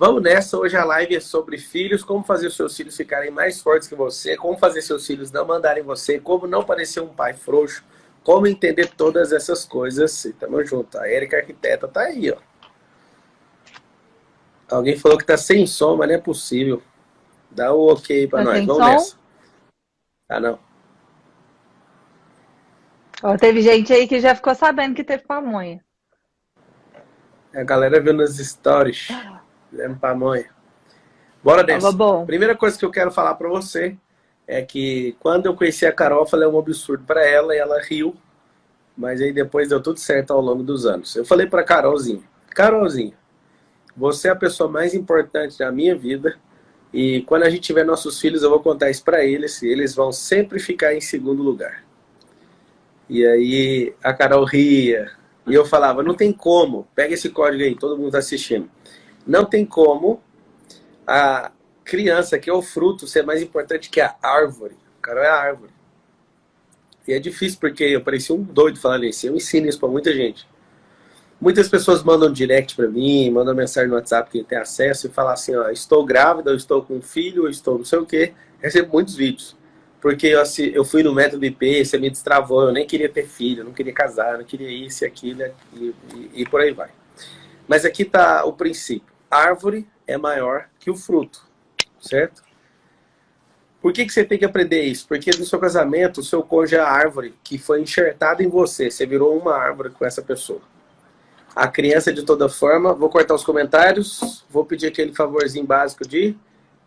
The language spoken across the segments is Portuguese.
Vamos nessa, hoje a live é sobre filhos, como fazer os seus filhos ficarem mais fortes que você, como fazer seus filhos não mandarem você, como não parecer um pai frouxo, como entender todas essas coisas. E tamo junto, a Érica Arquiteta tá aí, ó. Alguém falou que tá sem som, mas não é possível. Dá o ok pra Tá nós, sem vamos som? nessa. Ah, não. Ó, teve gente aí que já ficou sabendo que teve pamonha. A galera viu nas stories, fizemos pamonha. Bora Tava nessa. bom. Primeira coisa que eu quero falar pra você é que quando eu conheci a Carol, eu falei um absurdo pra ela e ela riu, mas aí depois deu tudo certo ao longo dos anos. Eu falei pra Carolzinha, Carolzinha, você é a pessoa mais importante da minha vida e quando a gente tiver nossos filhos eu vou contar isso pra eles e eles vão sempre ficar em segundo lugar. E aí a Carol ria e eu falava, não tem como, pega esse código aí, todo mundo tá assistindo. Não tem como a criança, que é o fruto, ser mais importante que a árvore. O cara é a árvore. E é difícil porque eu parecia um doido falando isso. Eu ensino isso pra muita gente. Muitas pessoas mandam direct pra mim, mandam mensagem no WhatsApp que tem acesso e falam assim, ó, estou grávida, eu estou com um filho, eu estou não sei o quê. Recebo muitos vídeos. Porque eu fui no método IP, você me destravou, eu nem queria ter filho, não queria casar, não queria isso e aquilo e por aí vai. Mas aqui está o princípio. A árvore é maior que o fruto, certo? Por que você tem que aprender isso? Porque no seu casamento, o seu cônjuge é a árvore que foi enxertada em você. Você virou uma árvore com essa pessoa. A criança, de toda forma, vou cortar os comentários, vou pedir aquele favorzinho básico de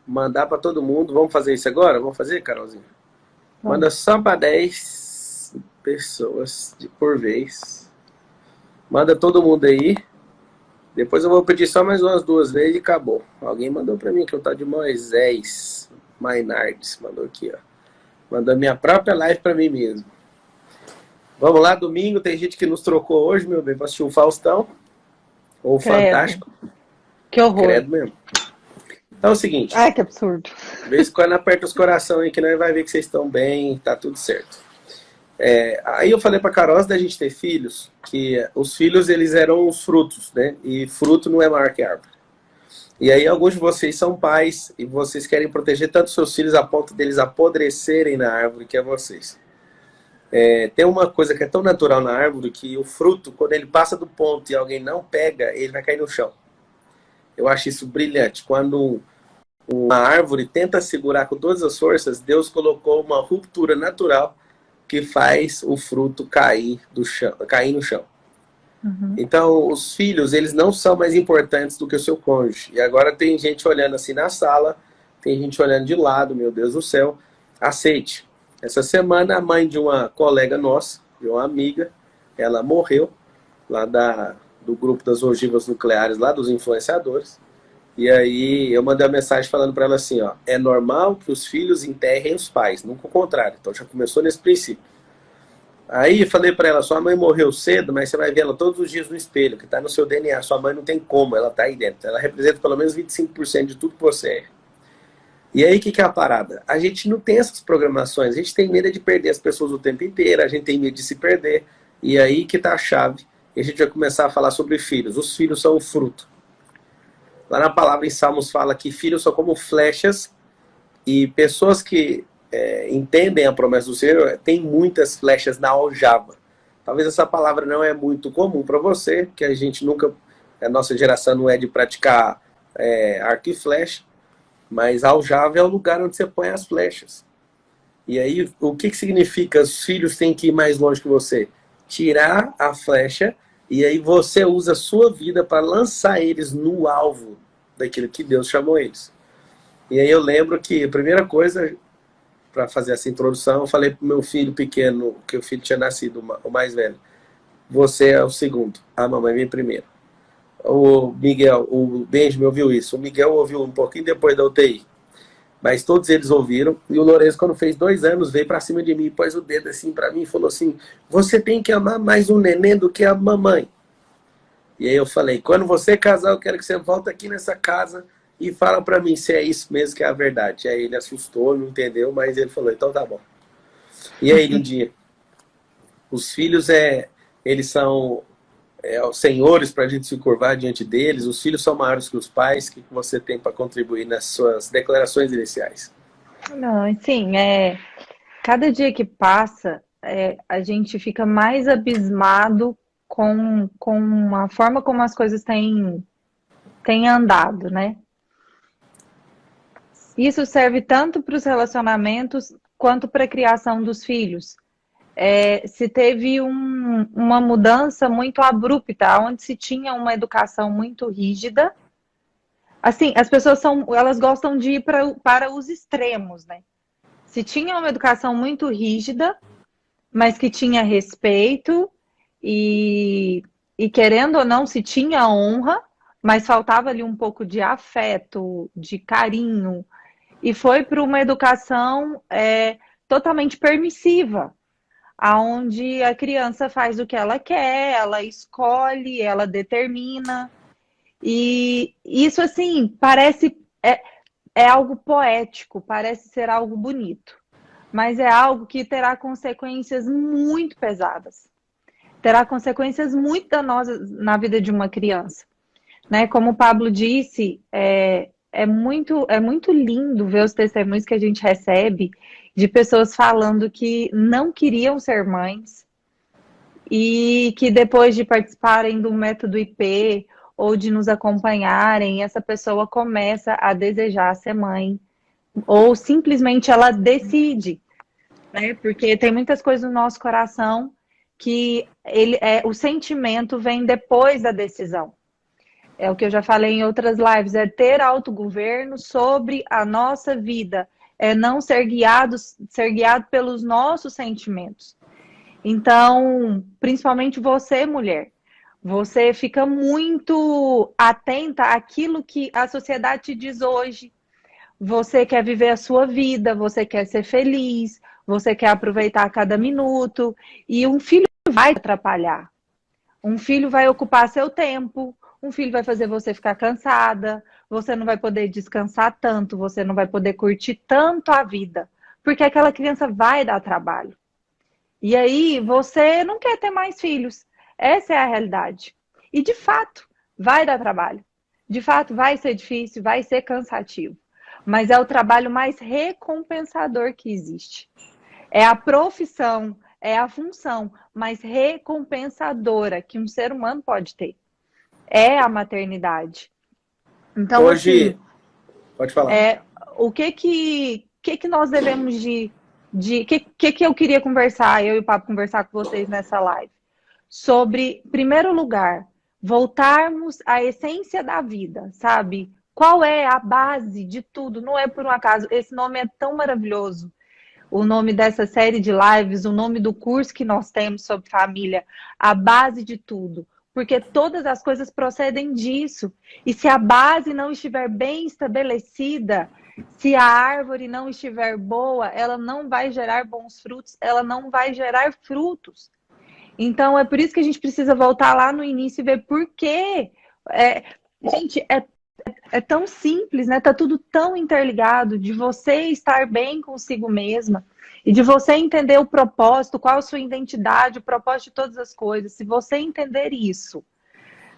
mandar para todo mundo. Vamos fazer isso agora? Vamos fazer, Carolzinha? Vamos. Manda só para 10 pessoas por vez. Manda todo mundo aí. Depois eu vou pedir só mais umas 2 vezes e acabou. Alguém mandou para mim que eu tá de Moisés Mainardes. Mandou aqui, ó. Mandou minha própria live para mim mesmo. Vamos lá, domingo. Tem gente que nos trocou hoje, meu bem, para assistir o Faustão. Ou o Credo. Fantástico. Que horror. Credo mesmo. Então é o seguinte. Ai, que absurdo. De vez em quando aperta os corações aí que nós vai ver que vocês estão bem, tá tudo certo. Aí eu falei pra Carol, antes da gente ter filhos, que os filhos eles eram os frutos, né? E fruto não é maior que árvore. E aí alguns de vocês são pais e vocês querem proteger tanto seus filhos a ponto deles apodrecerem na árvore que é vocês. Tem uma coisa que é tão natural na árvore que o fruto, quando ele passa do ponto e alguém não pega, ele vai cair no chão. Eu acho isso brilhante. Quando uma árvore tenta segurar com todas as forças, Deus colocou uma ruptura natural que faz o fruto cair no chão. Uhum. Então, os filhos, eles não são mais importantes do que o seu cônjuge. E agora tem gente olhando assim na sala, tem gente olhando de lado, meu Deus do céu. Aceite. Essa semana, a mãe de uma colega nossa, de uma amiga, ela morreu, lá do grupo das ogivas nucleares, lá dos influenciadores. E aí eu mandei uma mensagem falando para ela assim, ó, é normal que os filhos enterrem os pais, nunca o contrário. Então já começou nesse princípio. Aí falei para ela, sua mãe morreu cedo, mas você vai ver ela todos os dias no espelho, que está no seu DNA. Sua mãe não tem como, ela está aí dentro. Ela representa pelo menos 25% de tudo que você é. E aí o que é a parada? A gente não tem essas programações, a gente tem medo de perder as pessoas o tempo inteiro, a gente tem medo de se perder. E aí que está a chave. E a gente vai começar a falar sobre filhos. Os filhos são o fruto. Lá na palavra em Salmos fala que filhos são como flechas e pessoas que entendem a promessa do Senhor têm muitas flechas na aljava. Talvez essa palavra não é muito comum para você, porque a nossa geração não é de praticar arco e flecha, mas aljava é o lugar onde você põe as flechas. E aí, o que significa os filhos têm que ir mais longe que você? Tirar a flecha e aí você usa a sua vida para lançar eles no alvo daquilo que Deus chamou eles. E aí eu lembro que a primeira coisa, para fazer essa introdução, eu falei pro meu filho pequeno, que o filho tinha nascido, o mais velho, você é o segundo, a mamãe vem primeiro. O Miguel, o Benjamin ouviu isso, o Miguel ouviu um pouquinho depois da UTI, mas todos eles ouviram, e o Lourenço, quando fez 2 anos, veio para cima de mim, pôs o dedo assim para mim e falou assim, você tem que amar mais o neném do que a mamãe. E aí eu falei, quando você casar, eu quero que você volte aqui nessa casa e fala pra mim se é isso mesmo que é a verdade. Aí ele assustou, não entendeu, mas ele falou, então tá bom. E aí, lindinha? Os filhos, eles são os senhores para a gente se curvar diante deles. Os filhos são maiores que os pais. O que você tem para contribuir nas suas declarações iniciais? Não, assim, cada dia que passa, a gente fica mais abismado com a forma como as coisas têm andado, né? Isso serve tanto para os relacionamentos quanto para a criação dos filhos. Se teve uma mudança muito abrupta, onde se tinha uma educação muito rígida. Assim, as pessoas elas gostam de ir para os extremos, né? Se tinha uma educação muito rígida, mas que tinha respeito e querendo ou não, se tinha honra, mas faltava ali um pouco de afeto, de carinho, e foi para uma educação totalmente permissiva, aonde a criança faz o que ela quer, ela escolhe, ela determina. E isso, assim, parece... É algo poético, parece ser algo bonito. Mas é algo que terá consequências muito pesadas. Terá consequências muito danosas na vida de uma criança. Né? Como o Pablo disse, é muito lindo ver os testemunhos que a gente recebe de pessoas falando que não queriam ser mães e que depois de participarem do método IP ou de nos acompanharem, essa pessoa começa a desejar ser mãe ou simplesmente ela decide, né? Porque tem muitas coisas no nosso coração que o sentimento vem depois da decisão. É o que eu já falei em outras lives, é ter autogoverno sobre a nossa vida, é não ser guiado pelos nossos sentimentos. Então, principalmente você, mulher, você fica muito atenta àquilo que a sociedade te diz hoje. Você quer viver a sua vida, você quer ser feliz, você quer aproveitar cada minuto, e um filho vai te atrapalhar. Um filho vai ocupar seu tempo, um filho vai fazer você ficar cansada, você não vai poder descansar tanto, você não vai poder curtir tanto a vida, porque aquela criança vai dar trabalho. E aí você não quer ter mais filhos. Essa é a realidade. E de fato, vai dar trabalho. De fato, vai ser difícil, vai ser cansativo. Mas é o trabalho mais recompensador que existe. É a profissão, é a função mais recompensadora que um ser humano pode ter. É a maternidade. Então, Hoje, assim, pode falar. O que nós devemos que eu queria conversar, eu e o Papo conversar com vocês nessa live? Sobre, em primeiro lugar, voltarmos à essência da vida, sabe? Qual é a base de tudo? Não é por um acaso. Esse nome é tão maravilhoso. O nome dessa série de lives, o nome do curso que nós temos sobre família, a base de tudo. Porque todas as coisas procedem disso. E se a base não estiver bem estabelecida, se a árvore não estiver boa, ela não vai gerar bons frutos, ela não vai gerar frutos. Então, é por isso que a gente precisa voltar lá no início e ver por quê. Gente, é tão simples, né? Tá tudo tão interligado de você estar bem consigo mesma e de você entender o propósito, qual a sua identidade, o propósito de todas as coisas. Se você entender isso,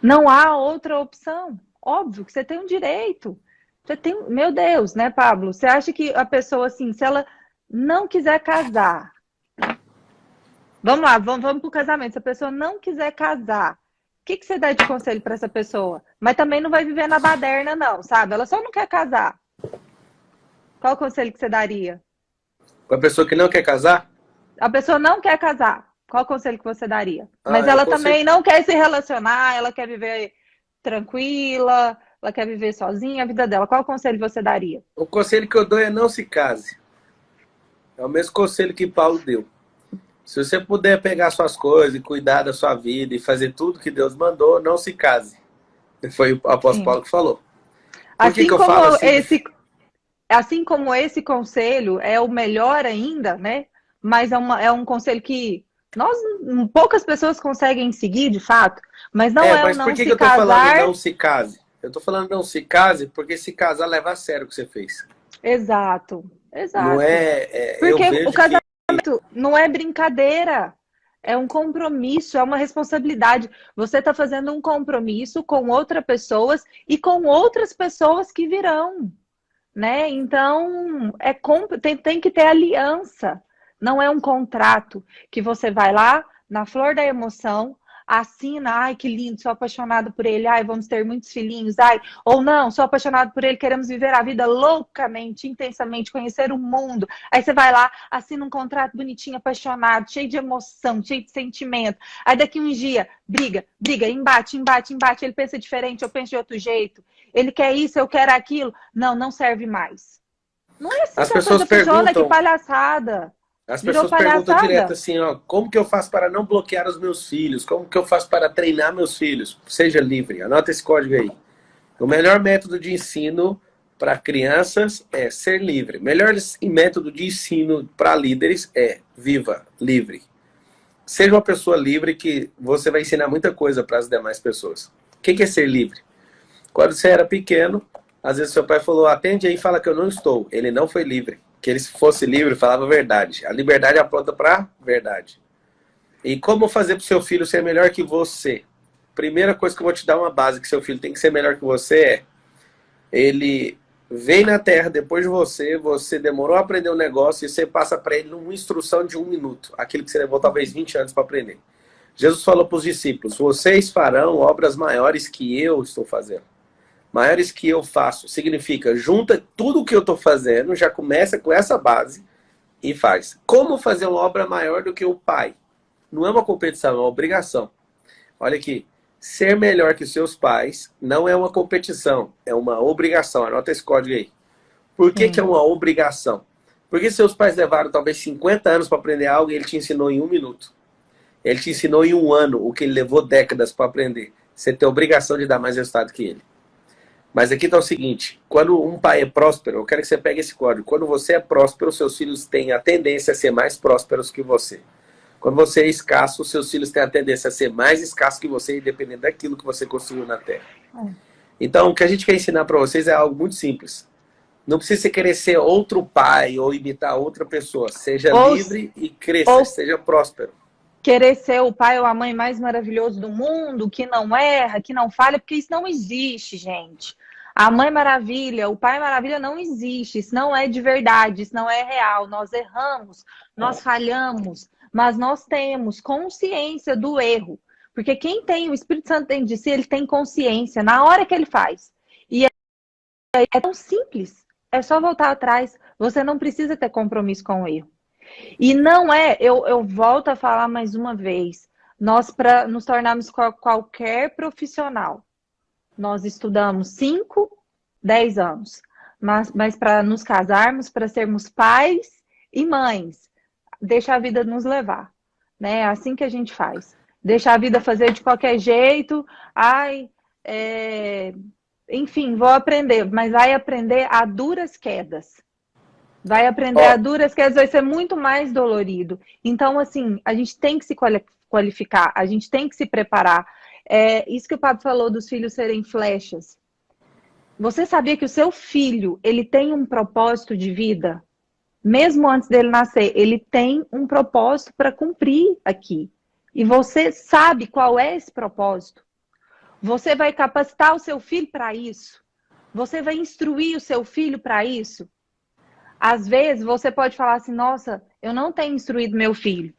não há outra opção. Óbvio que você tem um direito. Você tem, meu Deus, né, Pablo? Você acha que a pessoa, assim, se ela não quiser casar, vamos lá, vamos pro casamento. Se a pessoa não quiser casar, o que você dá de conselho para essa pessoa? Mas também não vai viver na baderna, não, sabe? Ela só não quer casar. Qual o conselho que você daria? Com a pessoa que não quer casar? A pessoa não quer casar. Qual o conselho que você daria? Mas ela também não quer se relacionar, ela quer viver tranquila, ela quer viver sozinha a vida dela. Qual o conselho você daria? O conselho que eu dou é não se case. É o mesmo conselho que Paulo deu. Se você puder pegar suas coisas e cuidar da sua vida e fazer tudo que Deus mandou, não se case. Foi o apóstolo Paulo que falou. Assim como esse conselho é o melhor ainda, né? Mas é um conselho que poucas pessoas conseguem seguir, de fato. Mas não é mas o não por que se eu tô casar... falando não se case? Eu tô falando não se case porque se casar leva a sério o que você fez. Exato. Não Porque o casamento não é brincadeira. É um compromisso, é uma responsabilidade. Você está fazendo um compromisso com outras pessoas e com outras pessoas que virão, né? Então, tem que ter aliança. Não é um contrato que você vai lá, na flor da emoção, assina, ai, que lindo, sou apaixonado por ele, ai, vamos ter muitos filhinhos, ai, ou não, sou apaixonado por ele, queremos viver a vida loucamente, intensamente, conhecer o mundo. Aí você vai lá, assina um contrato bonitinho, apaixonado, cheio de emoção, cheio de sentimento. Aí daqui uns dias, briga, embate, ele pensa diferente, eu penso de outro jeito. Ele quer isso, eu quero aquilo. Não serve mais. Não é assim As que a coisa pessoas funciona, que perguntam, palhaçada. as Virou pessoas perguntam direto palhaçada? assim, ó, como que eu faço para não bloquear os meus filhos? Como que eu faço para treinar meus filhos? Seja livre, anota esse código aí. O melhor método de ensino para crianças é ser livre. O melhor método de ensino para líderes é viva, livre. Seja uma pessoa livre que você vai ensinar muita coisa para as demais pessoas. O que é ser livre? Quando você era pequeno, às vezes seu pai falou, atende aí e fala que eu não estou. Ele não foi livre. Que ele, se fosse livre, falava a verdade. A liberdade aponta para a verdade. E como fazer para o seu filho ser melhor que você? Primeira coisa que eu vou te dar uma base que seu filho tem que ser melhor que você é, ele vem na Terra depois de você, você demorou a aprender um negócio e você passa para ele uma instrução de 1 minuto. Aquilo que você levou talvez 20 anos para aprender. Jesus falou para os discípulos, vocês farão obras maiores que eu estou fazendo. Maiores que eu faço. Significa, junta tudo o que eu estou fazendo, já começa com essa base e faz. Como fazer uma obra maior do que o Pai? Não é uma competição, é uma obrigação. Olha aqui, ser melhor que seus pais não é uma competição, é uma obrigação. Anota esse código aí. Por que é uma obrigação? Porque seus pais levaram talvez 50 anos para aprender algo e ele te ensinou em 1 minuto. Ele te ensinou em 1 ano o que ele levou décadas para aprender. Você tem a obrigação de dar mais resultado que ele. Mas aqui está o seguinte, quando um pai é próspero, eu quero que você pegue esse código. Quando você é próspero, seus filhos têm a tendência a ser mais prósperos que você. Quando você é escasso, seus filhos têm a tendência a ser mais escassos que você, independente daquilo que você construiu na Terra. Então, o que a gente quer ensinar para vocês é algo muito simples. Não precisa você querer ser outro pai ou imitar outra pessoa. Seja livre e cresça, seja próspero. Querer ser o pai ou a mãe mais maravilhoso do mundo, que não erra, que não falha, porque isso não existe, gente. A mãe maravilha, o pai maravilha não existe. Isso não é de verdade, isso não é real. Nós erramos, nós falhamos, mas nós temos consciência do erro. Porque quem tem o Espírito Santo dentro de si, ele tem consciência na hora que ele faz. E é tão simples. É só voltar atrás. Você não precisa ter compromisso com o erro. E não é, eu volto a falar mais uma vez, nós para nos tornarmos qualquer profissional, nós estudamos 5, 10 anos, mas para nos casarmos, para sermos pais e mães, deixa a vida nos levar, né? É assim que a gente faz. Deixa a vida fazer de qualquer jeito, enfim, vou aprender, mas vai aprender a duras quedas. Vai aprender a duras quedas, vai ser muito mais dolorido. Então, assim, a gente tem que se qualificar, a gente tem que se preparar. Isso que o Pablo falou dos filhos serem flechas. Você sabia que o seu filho, ele tem um propósito de vida? Mesmo antes dele nascer, ele tem um propósito para cumprir aqui. E você sabe qual é esse propósito? Você vai capacitar o seu filho para isso? Você vai instruir o seu filho para isso? Às vezes você pode falar assim, nossa, eu não tenho instruído meu filho.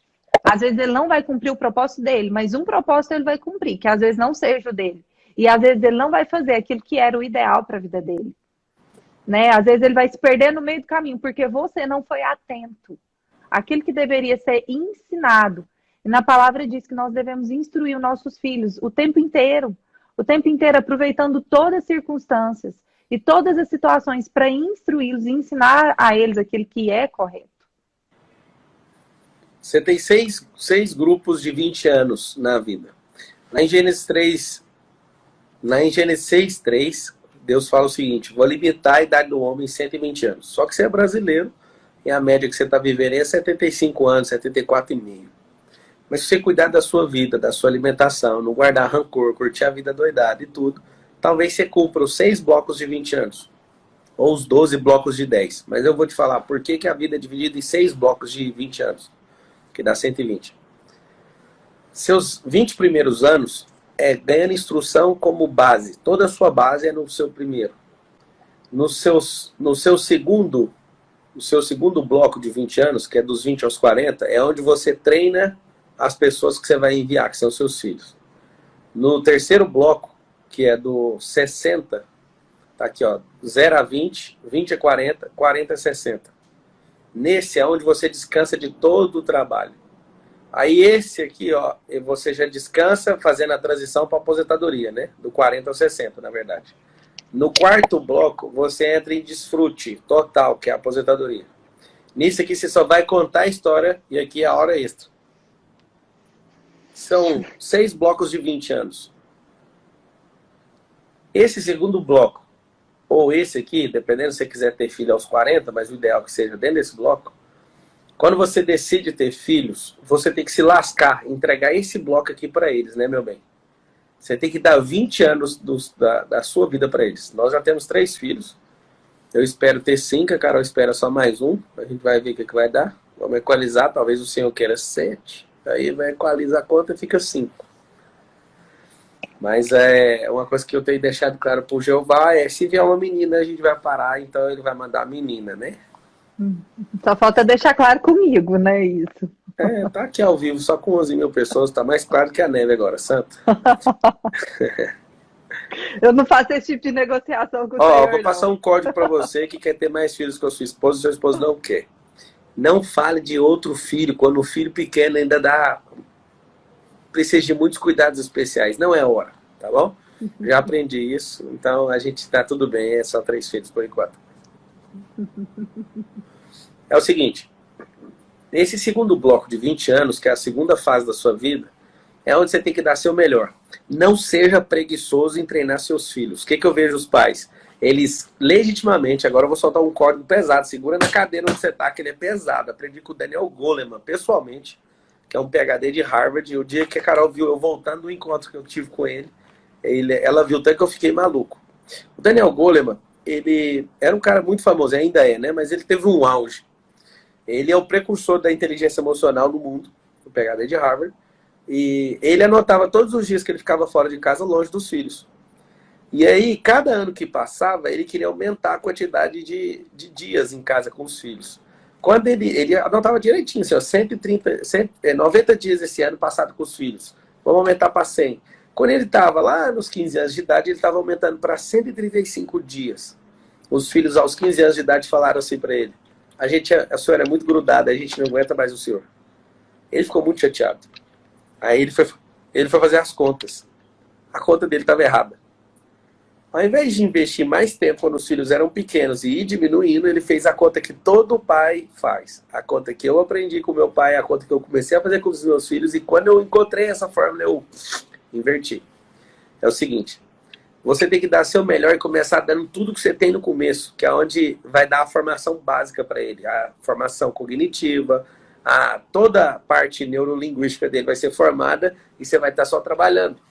Às vezes ele não vai cumprir o propósito dele, mas um propósito ele vai cumprir, que às vezes não seja o dele. E às vezes ele não vai fazer aquilo que era o ideal para a vida dele. Né? Às vezes ele vai se perder no meio do caminho, porque você não foi atento. Aquilo que deveria ser ensinado. E na palavra diz que nós devemos instruir os nossos filhos o tempo inteiro, aproveitando todas as circunstâncias e todas as situações para instruí-los e ensinar a eles aquilo que é correto. Você tem seis grupos de 20 anos na vida. Lá em Gênesis 6:3, Deus fala o seguinte, vou limitar a idade do homem em 120 anos. Só que você é brasileiro e a média que você está vivendo é 75 anos, 74,5. Mas se você cuidar da sua vida, da sua alimentação, não guardar rancor, curtir a vida doidada e tudo, talvez você cumpra os 6 blocos de 20 anos. Ou os 12 blocos de 10. Mas eu vou te falar por que a vida é dividida em 6 blocos de 20 anos. Que dá 120. Seus 20 primeiros anos é ganhando instrução como base. Toda a sua base é no seu primeiro. No seu segundo bloco de 20 anos, que é dos 20 aos 40, é onde você treina as pessoas que você vai enviar, que são seus filhos. No terceiro bloco, que é do 60, tá aqui, ó, 0 a 20, 20 a 40, 40 a 60. Nesse é onde você descansa de todo o trabalho. Aí esse aqui, ó, você já descansa fazendo a transição para aposentadoria, né? Do 40 ao 60, na verdade. No quarto bloco, você entra em desfrute total, que é a aposentadoria. Nisso aqui você só vai contar a história e aqui é a hora extra. São 6 blocos de 20 anos. Esse segundo bloco, ou esse aqui, dependendo se você quiser ter filho aos 40, mas o ideal é que seja dentro desse bloco, quando você decide ter filhos, você tem que se lascar, entregar esse bloco aqui para eles, né, meu bem? Você tem que dar 20 anos da sua vida para eles. Nós já temos 3 filhos. Eu espero ter 5, a Carol espera só mais um. A gente vai ver o que vai dar. Vamos equalizar, talvez o senhor queira 7. Aí vai equalizar a conta e fica 5. Mas é uma coisa que eu tenho deixado claro pro Jeová é se vier uma menina, a gente vai parar, então ele vai mandar a menina, né? Só falta deixar claro comigo, né, isso. É, tá aqui ao vivo, só com 11 mil pessoas, tá mais claro que a neve agora, santo. Eu não faço esse tipo de negociação com o Ó, senhor, vou passar um código pra você que quer ter mais filhos com a sua esposa e seu esposo não quer. Não fale de outro filho, quando o filho pequeno ainda precisa de muitos cuidados especiais, não é hora, tá bom? Já aprendi isso, então a gente tá tudo bem, é só 3 filhos por enquanto. É o seguinte, nesse segundo bloco de 20 anos, que é a segunda fase da sua vida, é onde você tem que dar seu melhor. Não seja preguiçoso em treinar seus filhos. O que eu vejo os pais? Eles, legitimamente, agora eu vou soltar um código pesado, segura na cadeira onde você tá, que ele é pesado. Aprendi com o Daniel Goleman, pessoalmente, que é um PhD de Harvard, e o dia que a Carol viu eu voltando do encontro que eu tive com ele, ela viu até que eu fiquei maluco. O Daniel Goleman, ele era um cara muito famoso, ainda é, né? Mas ele teve um auge. Ele é o precursor da inteligência emocional no mundo, o PhD de Harvard, e ele anotava todos os dias que ele ficava fora de casa, longe dos filhos. E aí, cada ano que passava, ele queria aumentar a quantidade de dias em casa com os filhos. Quando ele anotava direitinho, assim, ó, 90 dias esse ano passado com os filhos. Vamos aumentar para 100. Quando ele estava lá nos 15 anos de idade, ele estava aumentando para 135 dias. Os filhos aos 15 anos de idade falaram assim para ele: a senhora é muito grudada, a gente não aguenta mais o senhor. Ele ficou muito chateado. Aí ele foi fazer as contas. A conta dele estava errada. Ao invés de investir mais tempo quando os filhos eram pequenos e ir diminuindo, ele fez a conta que todo pai faz. A conta que eu aprendi com meu pai, a conta que eu comecei a fazer com os meus filhos, e quando eu encontrei essa fórmula, eu inverti. É o seguinte: você tem que dar seu melhor e começar dando tudo que você tem no começo, que é onde vai dar a formação básica para ele. A formação cognitiva, toda a parte neurolinguística dele vai ser formada e você vai estar só trabalhando.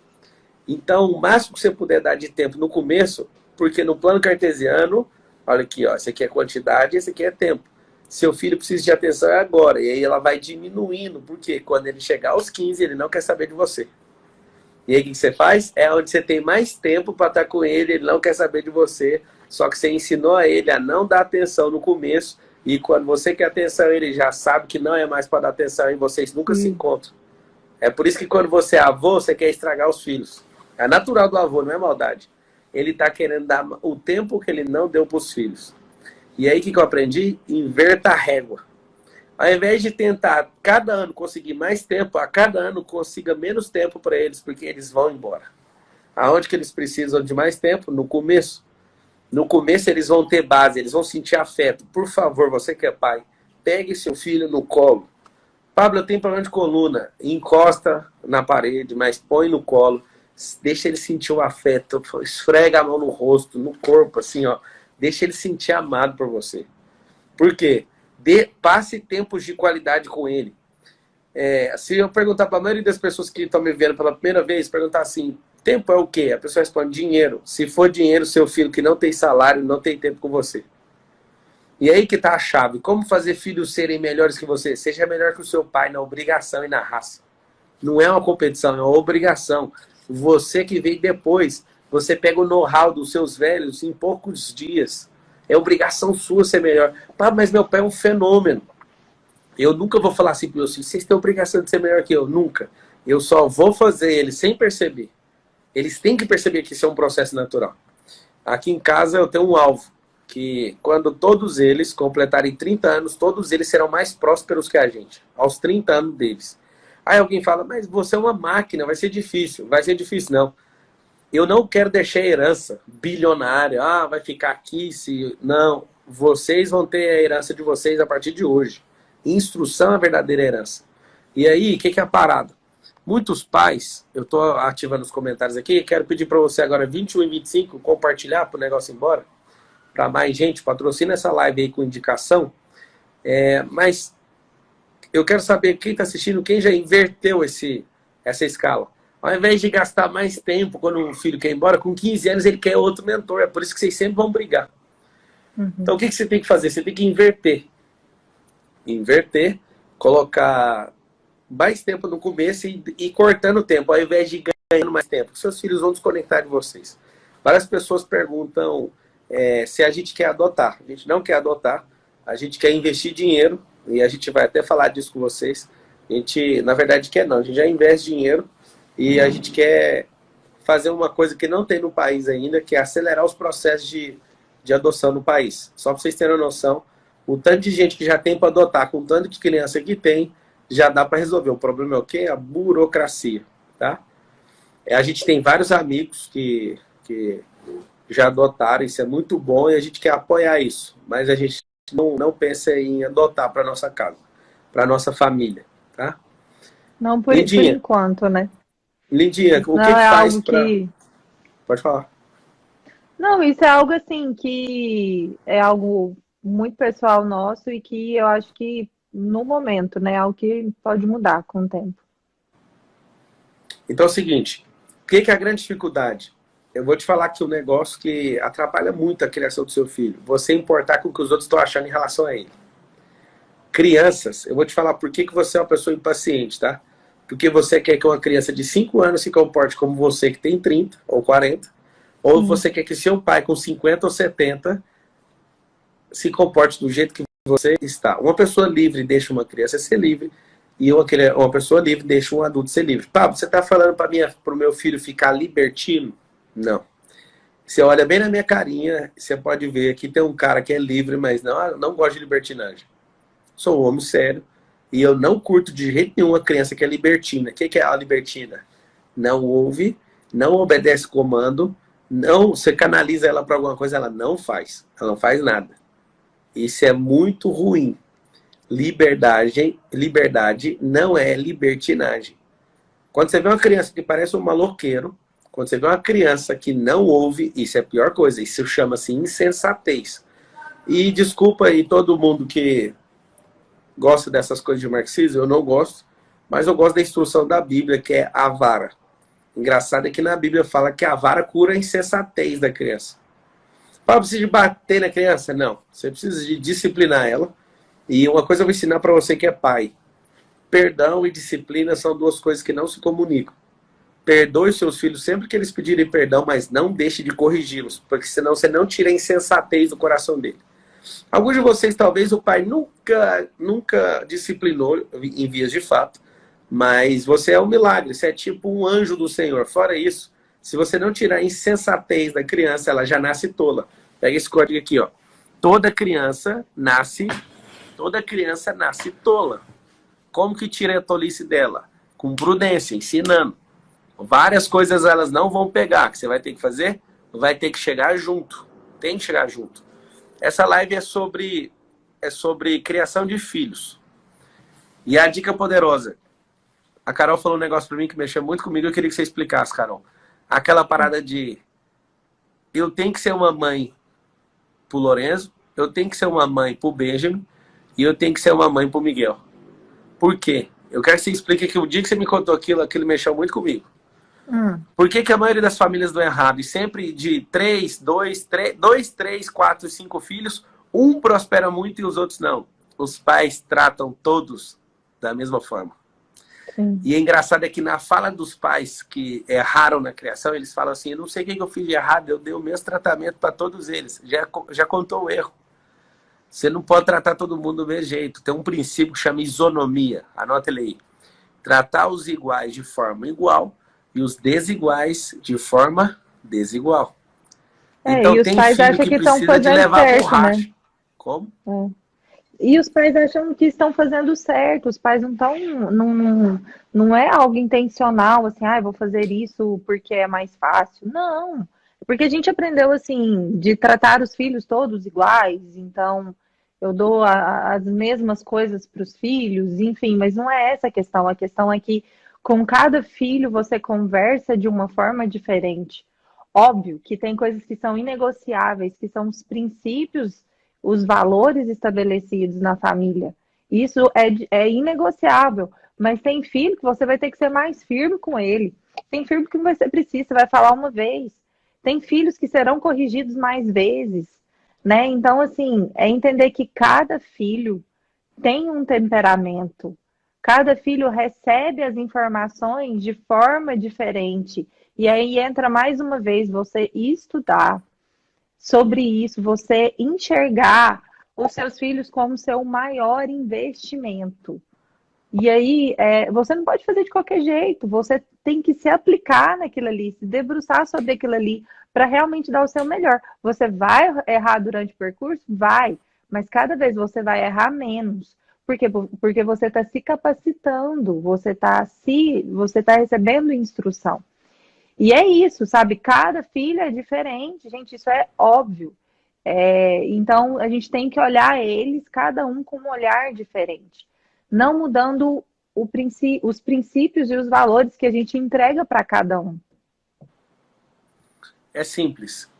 Então, o máximo que você puder dar de tempo no começo, porque no plano cartesiano, olha aqui, ó, esse aqui é quantidade, esse aqui é tempo. Seu filho precisa de atenção agora, e aí ela vai diminuindo, porque quando ele chegar aos 15, ele não quer saber de você. E aí o que você faz? É onde você tem mais tempo para estar com ele não quer saber de você, só que você ensinou a ele a não dar atenção no começo, e quando você quer atenção, ele já sabe que não é mais para dar atenção e vocês nunca se encontram. É por isso que quando você é avô, você quer estragar os filhos. É natural do avô, não é maldade. Ele está querendo dar o tempo que ele não deu para os filhos. E aí o que eu aprendi? Inverta a régua. Ao invés de tentar cada ano conseguir mais tempo, a cada ano consiga menos tempo para eles, porque eles vão embora. Aonde que eles precisam de mais tempo? No começo. No começo eles vão ter base, eles vão sentir afeto. Por favor, você que é pai, pegue seu filho no colo. Pablo, eu tenho problema de coluna. Encosta na parede, mas põe no colo. Deixa ele sentir o afeto. Esfrega a mão no rosto, no corpo, assim, ó. Deixa ele sentir amado por você. Por quê? Passe tempos de qualidade com ele. Se eu perguntar para a maioria das pessoas que estão me vendo pela primeira vez, perguntar assim, tempo é o quê? A pessoa responde, dinheiro. Se for dinheiro, seu filho que não tem salário, não tem tempo com você. E aí que está a chave. Como fazer filhos serem melhores que você? Seja melhor que o seu pai na obrigação e na raça. Não é uma competição, é uma obrigação. Você que veio depois, você pega o know-how dos seus velhos em poucos dias. É obrigação sua ser melhor. Pá, mas meu pai é um fenômeno. Eu nunca vou falar assim para meus filhos, vocês têm obrigação de ser melhor que eu. Nunca. Eu só vou fazer eles sem perceber. Eles têm que perceber que isso é um processo natural. Aqui em casa eu tenho um alvo, que quando todos eles completarem 30 anos, todos eles serão mais prósperos que a gente, aos 30 anos deles. Aí alguém fala, mas você é uma máquina, vai ser difícil. Vai ser difícil, não. Eu não quero deixar herança bilionária. Ah, vai ficar aqui se... Não, vocês vão ter a herança de vocês a partir de hoje. Instrução é a verdadeira herança. E aí, o que é a parada? Muitos pais, eu estou ativando os comentários aqui, quero pedir para você agora, 21 e 25, compartilhar para o negócio ir embora, para mais gente, patrocina essa live aí com indicação. Mas eu quero saber quem está assistindo, quem já inverteu essa escala. Ao invés de gastar mais tempo quando um filho quer ir embora, com 15 anos ele quer outro mentor, é por isso que vocês sempre vão brigar. Uhum. Então o que você tem que fazer? Você tem que inverter. Inverter, colocar mais tempo no começo e cortando o tempo, ao invés de ganhando mais tempo. Seus filhos vão desconectar de vocês. Várias pessoas perguntam se a gente quer adotar. A gente não quer adotar, a gente quer investir dinheiro, e a gente vai até falar disso com vocês. A gente, na verdade, quer não. A gente já investe dinheiro e a gente quer fazer uma coisa que não tem no país ainda, que é acelerar os processos de adoção no país. Só para vocês terem uma noção, o tanto de gente que já tem para adotar, com o tanto de criança que tem, já dá para resolver. O problema é o quê? A burocracia, tá? A gente tem vários amigos que já adotaram, isso é muito bom e a gente quer apoiar isso. Mas a gente não pensa em adotar para nossa casa, para nossa família, tá? Não por enquanto, né? Lindinha, o não que é faz algo para... que... Pode falar. Não, isso é algo assim que é algo muito pessoal nosso e que eu acho que no momento, né, é algo que pode mudar com o tempo. Então é o seguinte, o que é a grande dificuldade? Eu vou te falar que o negócio que atrapalha muito a criação do seu filho, você importar com o que os outros estão achando em relação a ele. Crianças, eu vou te falar por que você é uma pessoa impaciente, tá? Porque você quer que uma criança de 5 anos se comporte como você que tem 30 ou 40, ou você quer que seu pai com 50 ou 70 se comporte do jeito que você está. Uma pessoa livre deixa uma criança ser livre, e uma pessoa livre deixa um adulto ser livre. Pablo, você está falando para o meu filho ficar libertino? Não. Você olha bem na minha carinha, você pode ver que tem um cara que é livre, mas não gosta de libertinagem. Sou um homem sério, e eu não curto de jeito nenhum uma criança que é libertina. O que é a libertina? Não ouve, não obedece comando, não, você canaliza ela para alguma coisa, ela não faz nada. Isso é muito ruim. Liberdade não é libertinagem. Quando você vê uma criança que parece um maloqueiro, quando você vê uma criança que não ouve, isso é a pior coisa. Isso chama-se insensatez. E desculpa aí todo mundo que gosta dessas coisas de marxismo, eu não gosto, mas eu gosto da instrução da Bíblia, que é a vara. Engraçado é que na Bíblia fala que a vara cura a insensatez da criança. Fala, precisa de bater na criança? Não. Você precisa de disciplinar ela. E uma coisa eu vou ensinar para você que é pai. Perdão e disciplina são duas coisas que não se comunicam. Perdoe seus filhos sempre que eles pedirem perdão, mas não deixe de corrigi-los, porque senão você não tira a insensatez do coração dele. Alguns de vocês, talvez, o pai nunca disciplinou em vias de fato, mas você é um milagre, você é tipo um anjo do Senhor. Fora isso, se você não tirar a insensatez da criança, ela já nasce tola. Pega esse código aqui, ó. Toda criança nasce tola. Como que tira a tolice dela? Com prudência, ensinando. Várias coisas elas não vão pegar. O que você vai ter que fazer? Vai ter que chegar junto. Tem que chegar junto. Essa live é sobre criação de filhos. E a dica poderosa. A Carol falou um negócio pra mim que mexeu muito comigo. Eu queria que você explicasse, Carol. Aquela parada de... Eu tenho que ser uma mãe pro Lorenzo. Eu tenho que ser uma mãe pro Benjamin. E eu tenho que ser uma mãe pro Miguel. Por quê? Eu quero que você explique que o dia que você me contou aquilo mexeu muito comigo. Por que a maioria das famílias dão errado? E sempre de 3, 2, 3, 4, 5 filhos, um prospera muito e os outros não. Os pais tratam todos da mesma forma. Sim. E é engraçado é que na fala dos pais que erraram na criação, eles falam assim, eu não sei o que eu fiz de errado, eu dei o mesmo tratamento para todos eles. Já contou o erro. Você não pode tratar todo mundo do mesmo jeito. Tem um princípio que chama isonomia. Anota ele aí. Tratar os iguais de forma igual e os desiguais de forma desigual. Então E os tem pais filho acham que que estão precisa de fazendo levar certo, né? borracha. Como? E os pais acham que estão fazendo certo, os pais não estão, não é algo intencional, assim, ah, eu vou fazer isso porque é mais fácil. Não, é porque a gente aprendeu, assim, de tratar os filhos todos iguais, então eu dou as mesmas coisas para os filhos, enfim, mas não é essa a questão é que com cada filho você conversa de uma forma diferente. Óbvio que tem coisas que são inegociáveis, que são os princípios, os valores estabelecidos na família. Isso é inegociável. Mas tem filho que você vai ter que ser mais firme com ele. Tem filho que você precisa, você vai falar uma vez. Tem filhos que serão corrigidos mais vezes, né? Então, assim, é entender que cada filho tem um temperamento. Cada filho recebe as informações de forma diferente. E aí entra mais uma vez você estudar sobre isso, você enxergar os seus filhos como seu maior investimento. E aí, você não pode fazer de qualquer jeito, você tem que se aplicar naquilo ali, se debruçar sobre aquilo ali, para realmente dar o seu melhor. Você vai errar durante o percurso? Vai, mas cada vez você vai errar menos. Por quê? Porque você está se capacitando, você tá recebendo instrução. E é isso, sabe? Cada filho é diferente, gente, isso é óbvio. Então, a gente tem que olhar eles, cada um com um olhar diferente. Não mudando os princípios e os valores que a gente entrega para cada um. É simples.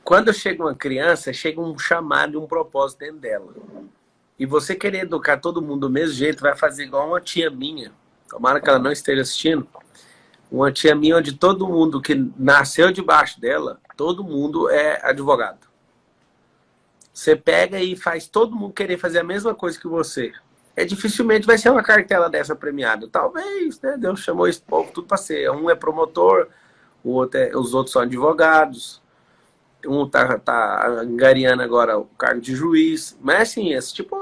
Quando chega uma criança, chega um chamado e um propósito dentro dela. E você querer educar todo mundo do mesmo jeito, vai fazer igual uma tia minha. Tomara que ela não esteja assistindo. Uma tia minha onde todo mundo que nasceu debaixo dela, todo mundo é advogado. Você pega e faz todo mundo querer fazer a mesma coisa que você. Dificilmente vai ser uma cartela dessa premiada. Talvez, né? Deus chamou esse povo tudo para ser. Um é promotor, os outros são advogados. Um tá angariando agora o cargo de juiz. Mas assim, esse tipo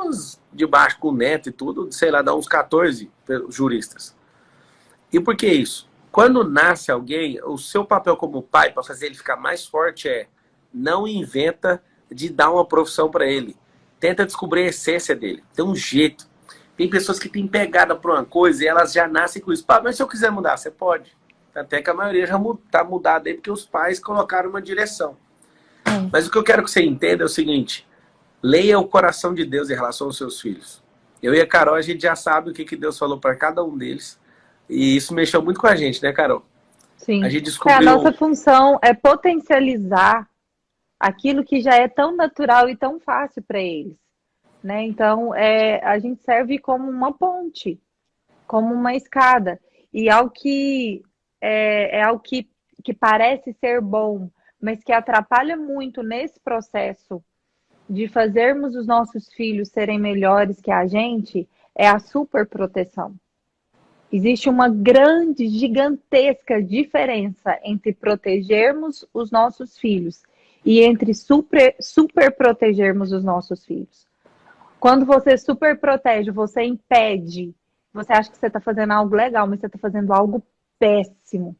de baixo com neto e tudo, sei lá, dá uns 14 juristas. E por que isso? Quando nasce alguém, o seu papel como pai, para fazer ele ficar mais forte, não inventa de dar uma profissão para ele. Tenta descobrir a essência dele. Tem um jeito. Tem pessoas que têm pegada por uma coisa e elas já nascem com isso. Pá, mas se eu quiser mudar, você pode. Até que a maioria já está mudada aí porque os pais colocaram uma direção. Mas o que eu quero que você entenda é o seguinte. Leia o coração de Deus em relação aos seus filhos. Eu e a Carol, a gente já sabe o que Deus falou para cada um deles. E isso mexeu muito com a gente, né, Carol? Sim. A gente descobriu... A nossa função é potencializar aquilo que já é tão natural e tão fácil para eles, né? Então, a gente serve como uma ponte, como uma escada. E algo que algo que parece ser bom, mas que atrapalha muito nesse processo de fazermos os nossos filhos serem melhores que a gente, é a superproteção. Existe uma grande, gigantesca diferença entre protegermos os nossos filhos e entre super protegermos os nossos filhos. Quando você super protege, você impede, você acha que você está fazendo algo legal, mas você está fazendo algo péssimo.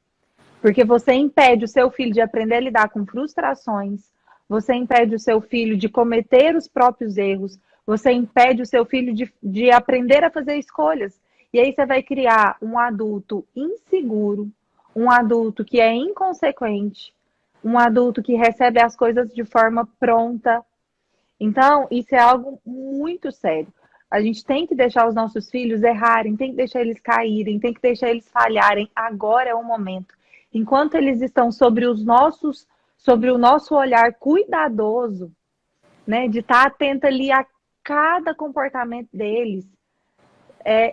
Porque você impede o seu filho de aprender a lidar com frustrações, você impede o seu filho de cometer os próprios erros, você impede o seu filho de aprender a fazer escolhas. E aí você vai criar um adulto inseguro, um adulto que é inconsequente, um adulto que recebe as coisas de forma pronta. Então, isso é algo muito sério. A gente tem que deixar os nossos filhos errarem, tem que deixar eles caírem, tem que deixar eles falharem. Agora é o momento. Enquanto eles estão sobre o nosso olhar cuidadoso, né, de estar atento ali a cada comportamento deles,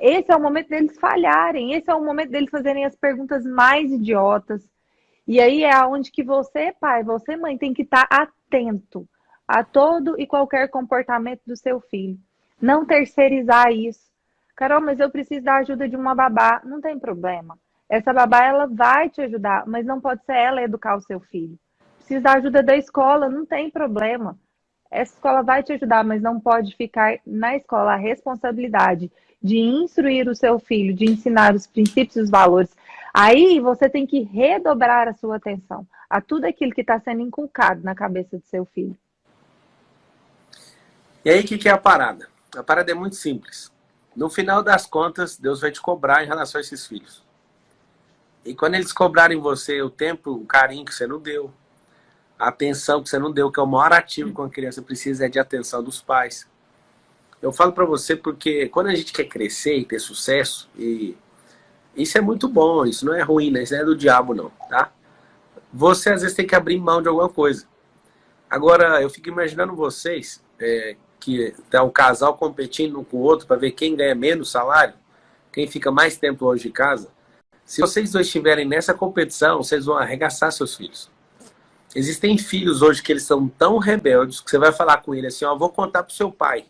esse é o momento deles falharem, esse é o momento deles fazerem as perguntas mais idiotas. E aí é onde que você, pai, você, mãe, tem que estar atento a todo e qualquer comportamento do seu filho. Não terceirizar isso. Carol, mas eu preciso da ajuda de uma babá. Não tem problema. Essa babá, ela vai te ajudar, mas não pode ser ela educar o seu filho. Precisa da ajuda da escola, não tem problema. Essa escola vai te ajudar, mas não pode ficar na escola a responsabilidade de instruir o seu filho, de ensinar os princípios e os valores. Aí você tem que redobrar a sua atenção a tudo aquilo que está sendo inculcado na cabeça do seu filho. E aí, o que é a parada? A parada é muito simples. No final das contas, Deus vai te cobrar em relação a esses filhos. E quando eles cobrarem você o tempo, o carinho que você não deu, a atenção que você não deu, que é o maior ativo que uma criança precisa, é de atenção dos pais. Eu falo pra você porque quando a gente quer crescer e ter sucesso, e isso é muito bom, isso não é ruim, né? Isso não é do diabo não, tá? Você às vezes tem que abrir mão de alguma coisa. Agora, eu fico imaginando vocês, que tá um casal competindo um com o outro para ver quem ganha menos salário, quem fica mais tempo longe de casa. Se vocês dois estiverem nessa competição, vocês vão arregaçar seus filhos. Existem filhos hoje que eles são tão rebeldes que você vai falar com ele assim, ó, vou contar pro seu pai.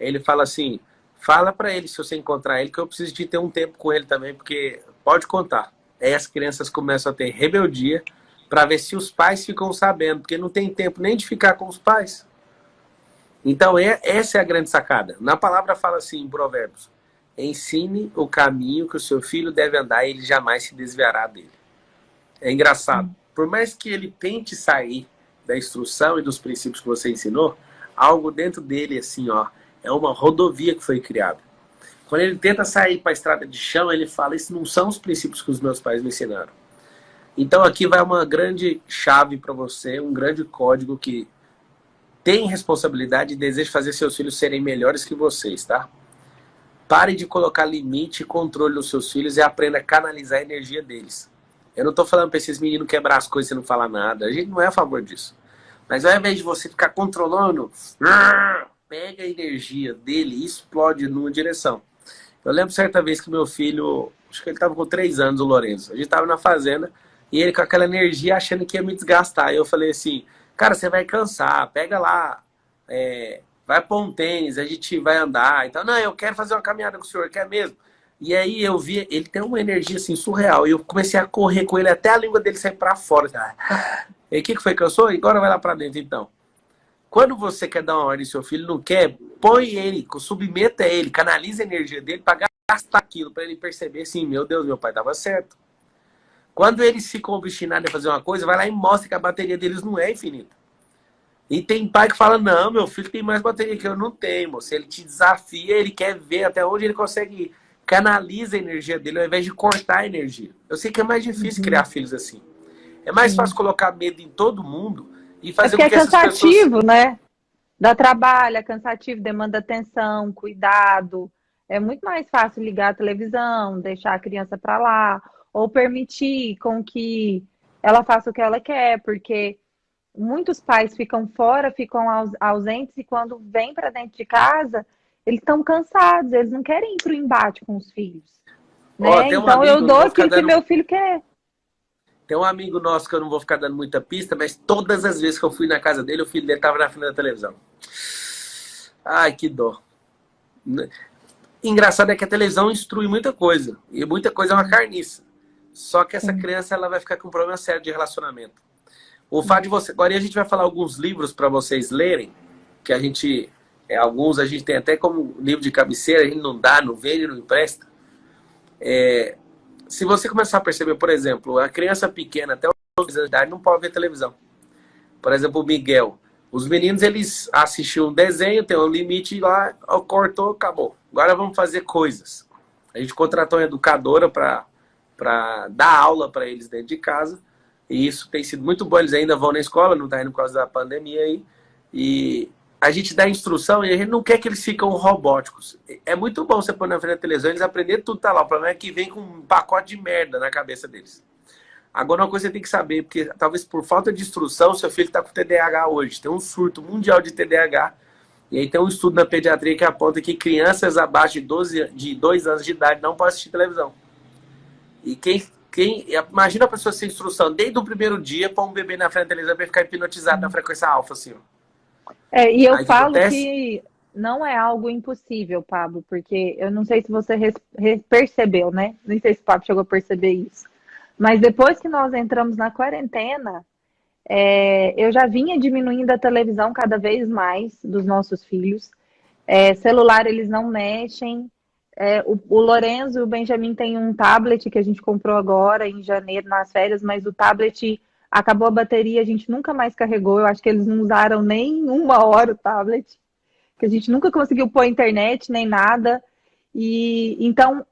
Aí ele fala assim, fala para ele se você encontrar ele que eu preciso de ter um tempo com ele também, porque pode contar. Aí as crianças começam a ter rebeldia para ver se os pais ficam sabendo, porque não tem tempo nem de ficar com os pais. Então essa é a grande sacada. Na palavra fala assim em Provérbios, ensine o caminho que o seu filho deve andar e ele jamais se desviará dele. É engraçado. Por mais que ele tente sair da instrução e dos princípios que você ensinou, algo dentro dele, assim, ó, é uma rodovia que foi criada. Quando ele tenta sair para a estrada de chão, ele fala, isso não são os princípios que os meus pais me ensinaram. Então aqui vai uma grande chave para você, um grande código que tem responsabilidade e deseja fazer seus filhos serem melhores que vocês, tá? Pare de colocar limite e controle nos seus filhos e aprenda a canalizar a energia deles. Eu não tô falando para esses meninos quebrar as coisas e não falar nada. A gente não é a favor disso. Mas ao invés de você ficar controlando, pega a energia dele e explode numa direção. Eu lembro certa vez que meu filho, acho que ele tava com 3 anos, o Lourenço. A gente tava na fazenda e ele com aquela energia achando que ia me desgastar. E eu falei assim, cara, você vai cansar, pega lá, vai pôr um tênis, a gente vai andar. Então, não, eu quero fazer uma caminhada com o senhor, quer mesmo? E aí eu vi, ele tem uma energia assim surreal. E eu comecei a correr com ele até a língua dele sair pra fora. E o que foi? Cansou? Agora vai lá pra dentro então. Quando você quer dar uma ordem e seu filho não quer, põe ele, submeta ele, canaliza a energia dele pra gastar aquilo, pra ele perceber assim, meu Deus, meu pai tava certo. Quando eles ficam obstinados em fazer uma coisa, vai lá e mostra que a bateria deles não é infinita. E tem pai que fala, não, meu filho tem mais bateria que eu não tenho, moço. Ele te desafia, ele quer ver até onde ele consegue ir. Canaliza a energia dele ao invés de cortar a energia. Eu sei que é mais difícil criar filhos assim. É mais fácil colocar medo em todo mundo e fazer com que essas pessoas... É cansativo, né? Dá trabalho, é cansativo, demanda atenção, cuidado. É muito mais fácil ligar a televisão, deixar a criança para lá, ou permitir com que ela faça o que ela quer, porque muitos pais ficam fora, ficam ausentes, e quando vêm para dentro de casa, eles estão cansados, eles não querem ir para o embate com os filhos. Né? Então eu dou aquilo que meu filho quer. Tem um amigo nosso que eu não vou ficar dando muita pista, mas todas as vezes que eu fui na casa dele, o filho dele estava na frente da televisão. Ai, que dó. Engraçado é que a televisão instrui muita coisa, e muita coisa é uma carniça. Só que essa criança ela vai ficar com um problema sério de relacionamento. O fato de você... Agora a gente vai falar alguns livros para vocês lerem, que a gente... alguns a gente tem até como livro de cabeceira, a gente não dá, não vende, não empresta. Se você começar a perceber, por exemplo, a criança pequena até os 2 anos de idade não pode ver televisão. Por exemplo, o Miguel. Os meninos, eles assistiam um desenho, tem um limite lá, cortou, acabou. Agora vamos fazer coisas. A gente contratou uma educadora para dar aula para eles dentro de casa. E isso tem sido muito bom. Eles ainda vão na escola, não está indo por causa da pandemia aí. E a gente dá instrução e a gente não quer que eles fiquem robóticos. É muito bom você pôr na frente da televisão, eles aprenderem tudo, tá lá. O problema é que vem com um pacote de merda na cabeça deles. Agora, uma coisa que você tem que saber, porque talvez por falta de instrução, seu filho está com TDAH hoje. Tem um surto mundial de TDAH. E aí tem um estudo na pediatria que aponta que crianças abaixo de 2 anos de idade não podem assistir televisão. E imagina a pessoa sem instrução desde o primeiro dia para um bebê na frente da televisão para ficar hipnotizado na frequência alfa, assim, ó. E eu falo que não é algo impossível, Pablo, porque eu não sei se você percebeu, né? Nem sei se o Pablo chegou a perceber isso. Mas depois que nós entramos na quarentena, eu já vinha diminuindo a televisão cada vez mais dos nossos filhos. Celular eles não mexem. O Lorenzo e o Benjamin têm um tablet que a gente comprou agora em janeiro nas férias, mas o tablet acabou a bateria, a gente nunca mais carregou. Eu acho que eles não usaram nem uma hora o tablet, que a gente nunca conseguiu pôr internet nem nada. E então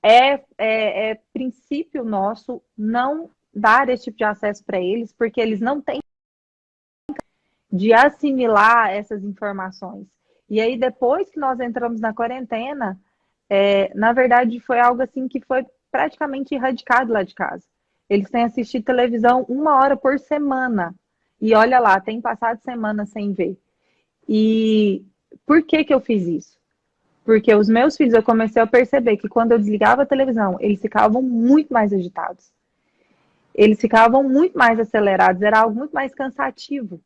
é princípio nosso não dar esse tipo de acesso para eles, porque eles não têm de assimilar essas informações. E aí, depois que nós entramos na quarentena, na verdade, foi algo assim que foi praticamente erradicado lá de casa. Eles têm assistido televisão 1 hora por semana. E olha lá, tem passado semana sem ver. E por que que eu fiz isso? Porque os meus filhos, eu comecei a perceber que quando eu desligava a televisão, eles ficavam muito mais agitados. Eles ficavam muito mais acelerados, era algo muito mais cansativo.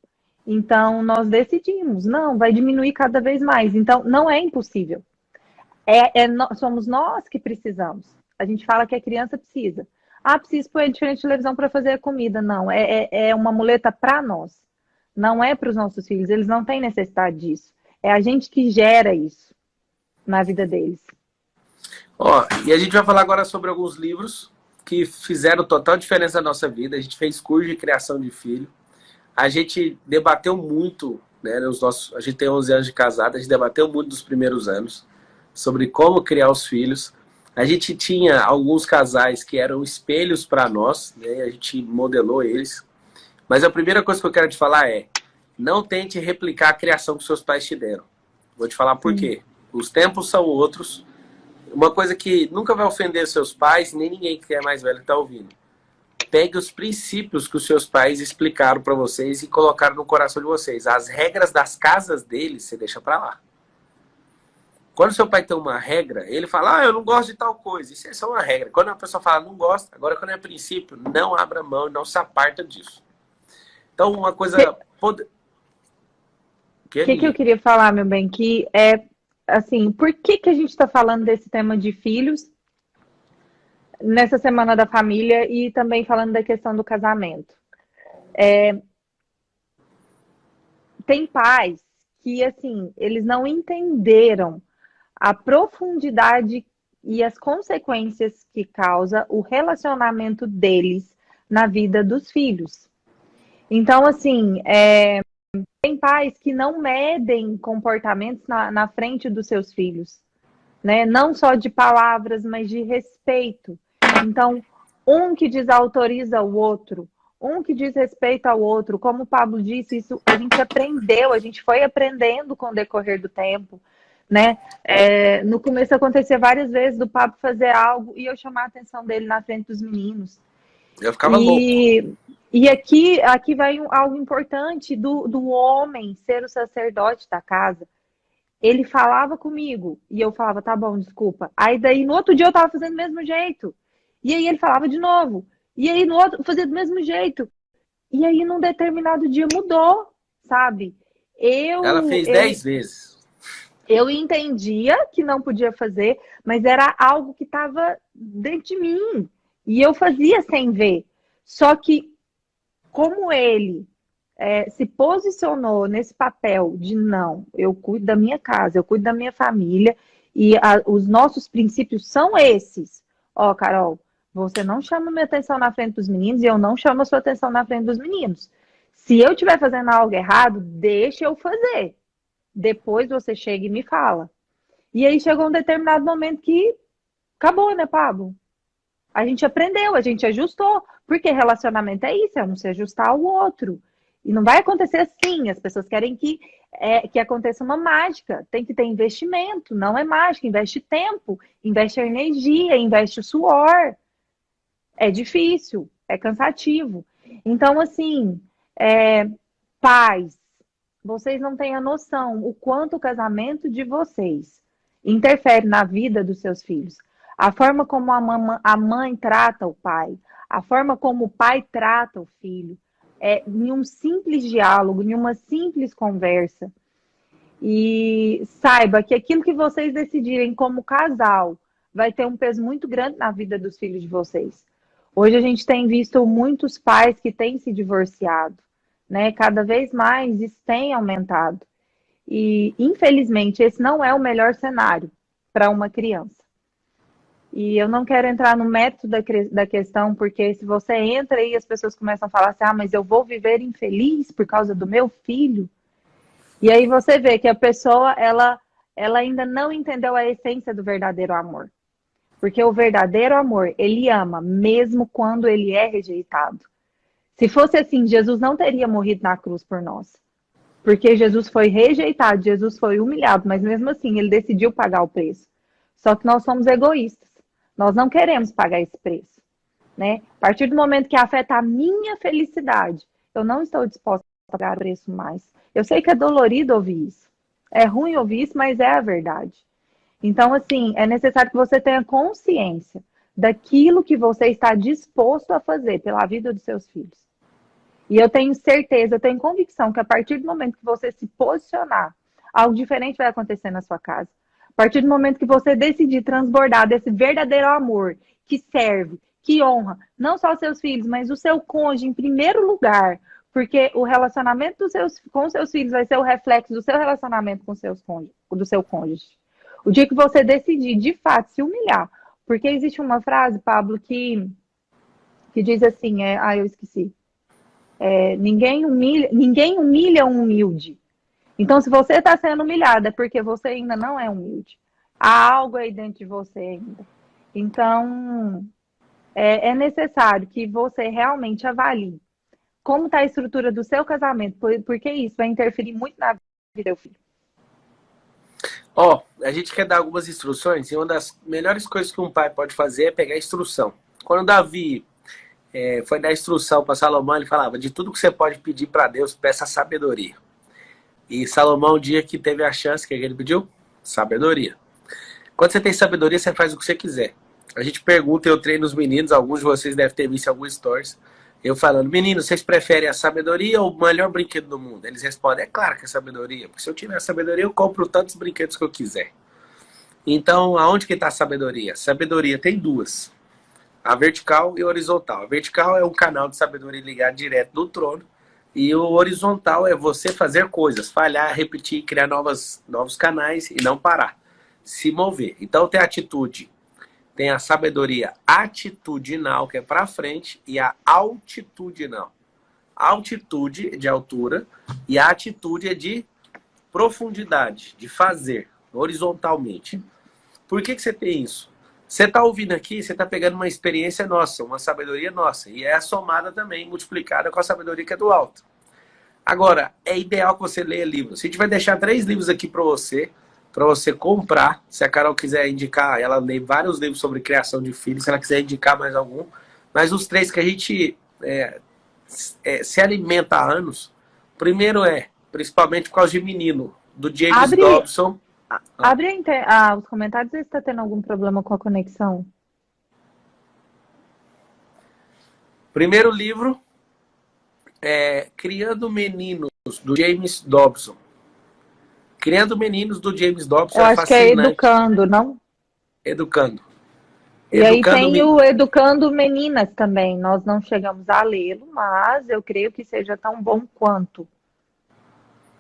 Então, nós decidimos, não, vai diminuir cada vez mais. Então, não é impossível. Somos nós que precisamos. A gente fala que a criança precisa. Ah, preciso pôr ele diferente de televisão para fazer a comida. Não, é uma muleta para nós. Não é para os nossos filhos. Eles não têm necessidade disso. É a gente que gera isso na vida deles. Ó, e a gente vai falar agora sobre alguns livros que fizeram total diferença na nossa vida. A gente fez curso de criação de filho. A gente debateu muito, né, a gente tem 11 anos de casado, a gente debateu muito dos primeiros anos, sobre como criar os filhos. A gente tinha alguns casais que eram espelhos para nós, né, a gente modelou eles. Mas a primeira coisa que eu quero te falar é, não tente replicar a criação que seus pais te deram. Vou te falar por quê. Os tempos são outros. Uma coisa que nunca vai ofender seus pais, nem ninguém que é mais velho está ouvindo. Pegue os princípios que os seus pais explicaram para vocês e colocaram no coração de vocês. As regras das casas deles, você deixa para lá. Quando seu pai tem uma regra, ele fala, eu não gosto de tal coisa. Isso é só uma regra. Quando a pessoa fala, não gosta, agora quando é princípio, não abra mão e não se aparta disso. Então, uma coisa... O que eu queria falar, meu bem? Que assim, por que a gente está falando desse tema de filhos nessa Semana da Família e também falando da questão do casamento? Tem pais que, assim, eles não entenderam a profundidade e as consequências que causa o relacionamento deles na vida dos filhos. Então, assim, tem pais que não medem comportamentos na frente dos seus filhos, né? Não só de palavras, mas de respeito. Então, um que desautoriza o outro, um que diz respeito ao outro, como o Pablo disse, isso a gente aprendeu, a gente foi aprendendo com o decorrer do tempo, né? No começo acontecia várias vezes do Pablo fazer algo e eu chamar a atenção dele na frente dos meninos. Eu ficava louco. E aqui vai algo importante do homem ser o sacerdote da casa. Ele falava comigo e eu falava, tá bom, desculpa. Aí daí no outro dia eu tava fazendo do mesmo jeito. E aí ele falava de novo. E aí no outro fazia do mesmo jeito. E aí num determinado dia mudou, sabe? Ela fez 10 vezes. Eu entendia que não podia fazer, mas era algo que estava dentro de mim. E eu fazia sem ver. Só que como ele se posicionou nesse papel de não, eu cuido da minha casa, eu cuido da minha família e os nossos princípios são esses. Ó, Carol, você não chama minha atenção na frente dos meninos e eu não chamo a sua atenção na frente dos meninos. Se eu estiver fazendo algo errado, deixa eu fazer. Depois você chega e me fala. E aí chegou um determinado momento que acabou, né, Pablo? A gente aprendeu, a gente ajustou. Porque relacionamento é isso, é um se ajustar ao outro. E não vai acontecer assim. As pessoas querem que aconteça uma mágica. Tem que ter investimento, não é mágica. Investe tempo, investe energia, investe suor. É difícil, é cansativo. Então, assim, pais, vocês não têm a noção o quanto o casamento de vocês interfere na vida dos seus filhos. A forma como a mãe trata o pai, a forma como o pai trata o filho, em um simples diálogo, em uma simples conversa. E saiba que aquilo que vocês decidirem como casal vai ter um peso muito grande na vida dos filhos de vocês. Hoje a gente tem visto muitos pais que têm se divorciado, né? Cada vez mais isso tem aumentado. E, infelizmente, esse não é o melhor cenário para uma criança. E eu não quero entrar no mérito da questão, porque se você entra e as pessoas começam a falar assim, ah, mas eu vou viver infeliz por causa do meu filho. E aí você vê que a pessoa, ela ainda não entendeu a essência do verdadeiro amor. Porque o verdadeiro amor, ele ama, mesmo quando ele é rejeitado. Se fosse assim, Jesus não teria morrido na cruz por nós. Porque Jesus foi rejeitado, Jesus foi humilhado, mas mesmo assim ele decidiu pagar o preço. Só que nós somos egoístas. Nós não queremos pagar esse preço, né? A partir do momento que afeta a minha felicidade, eu não estou disposta a pagar o preço mais. Eu sei que é dolorido ouvir isso. É ruim ouvir isso, mas é a verdade. Então, assim, é necessário que você tenha consciência daquilo que você está disposto a fazer pela vida dos seus filhos. E eu tenho certeza, eu tenho convicção que a partir do momento que você se posicionar, algo diferente vai acontecer na sua casa. A partir do momento que você decidir transbordar desse verdadeiro amor que serve, que honra, não só os seus filhos, mas o seu cônjuge em primeiro lugar, porque o relacionamento com seus filhos vai ser o reflexo do seu relacionamento com do seu cônjuge. O dia que você decidir, de fato, se humilhar, porque existe uma frase, Pablo, que diz assim, eu esqueci, ninguém humilha um humilde. Então, se você está sendo humilhado, é porque você ainda não é humilde. Há algo aí dentro de você ainda. Então, é necessário que você realmente avalie como está a estrutura do seu casamento, porque isso vai interferir muito na vida do filho. A gente quer dar algumas instruções, e uma das melhores coisas que um pai pode fazer é pegar a instrução. Quando Davi foi dar instrução para Salomão, ele falava, de tudo que você pode pedir para Deus, peça sabedoria. E Salomão, o dia que teve a chance, o que ele pediu? Sabedoria. Quando você tem sabedoria, você faz o que você quiser. A gente pergunta, eu treino os meninos, alguns de vocês devem ter visto alguns stories, eu falando, meninos, vocês preferem a sabedoria ou o melhor brinquedo do mundo? Eles respondem, é claro que é sabedoria, porque se eu tiver a sabedoria, eu compro tantos brinquedos que eu quiser. Então, aonde que está a sabedoria? Sabedoria tem duas, a vertical e a horizontal. A vertical é um canal de sabedoria ligado direto do trono, e o horizontal é você fazer coisas, falhar, repetir, criar novos canais e não parar, se mover. Então tem a atitude, tem a sabedoria atitudinal, que é para frente, e a altitudinal. Altitude é de altura e a atitude é de profundidade, de fazer, horizontalmente. Por que você tem isso? Você está ouvindo aqui, você está pegando uma experiência nossa, uma sabedoria nossa, e é somada também, multiplicada com a sabedoria que é do alto. Agora, é ideal que você leia livros. Se a gente vai deixar 3 livros aqui para você comprar, se a Carol quiser indicar, ela lê vários livros sobre criação de filhos, se ela quiser indicar mais algum, mas os 3 que a gente se alimenta há anos, primeiro principalmente por causa de Menino, do James Dobson. Abre os comentários, se está tendo algum problema com a conexão. Primeiro livro é Criando Meninos, do James Dobson. Criando Meninos, do James Dobson. Eu acho que é Educando, não? Educando. E aí tem o Educando Meninas também. Nós não chegamos a lê-lo, mas eu creio que seja tão bom quanto.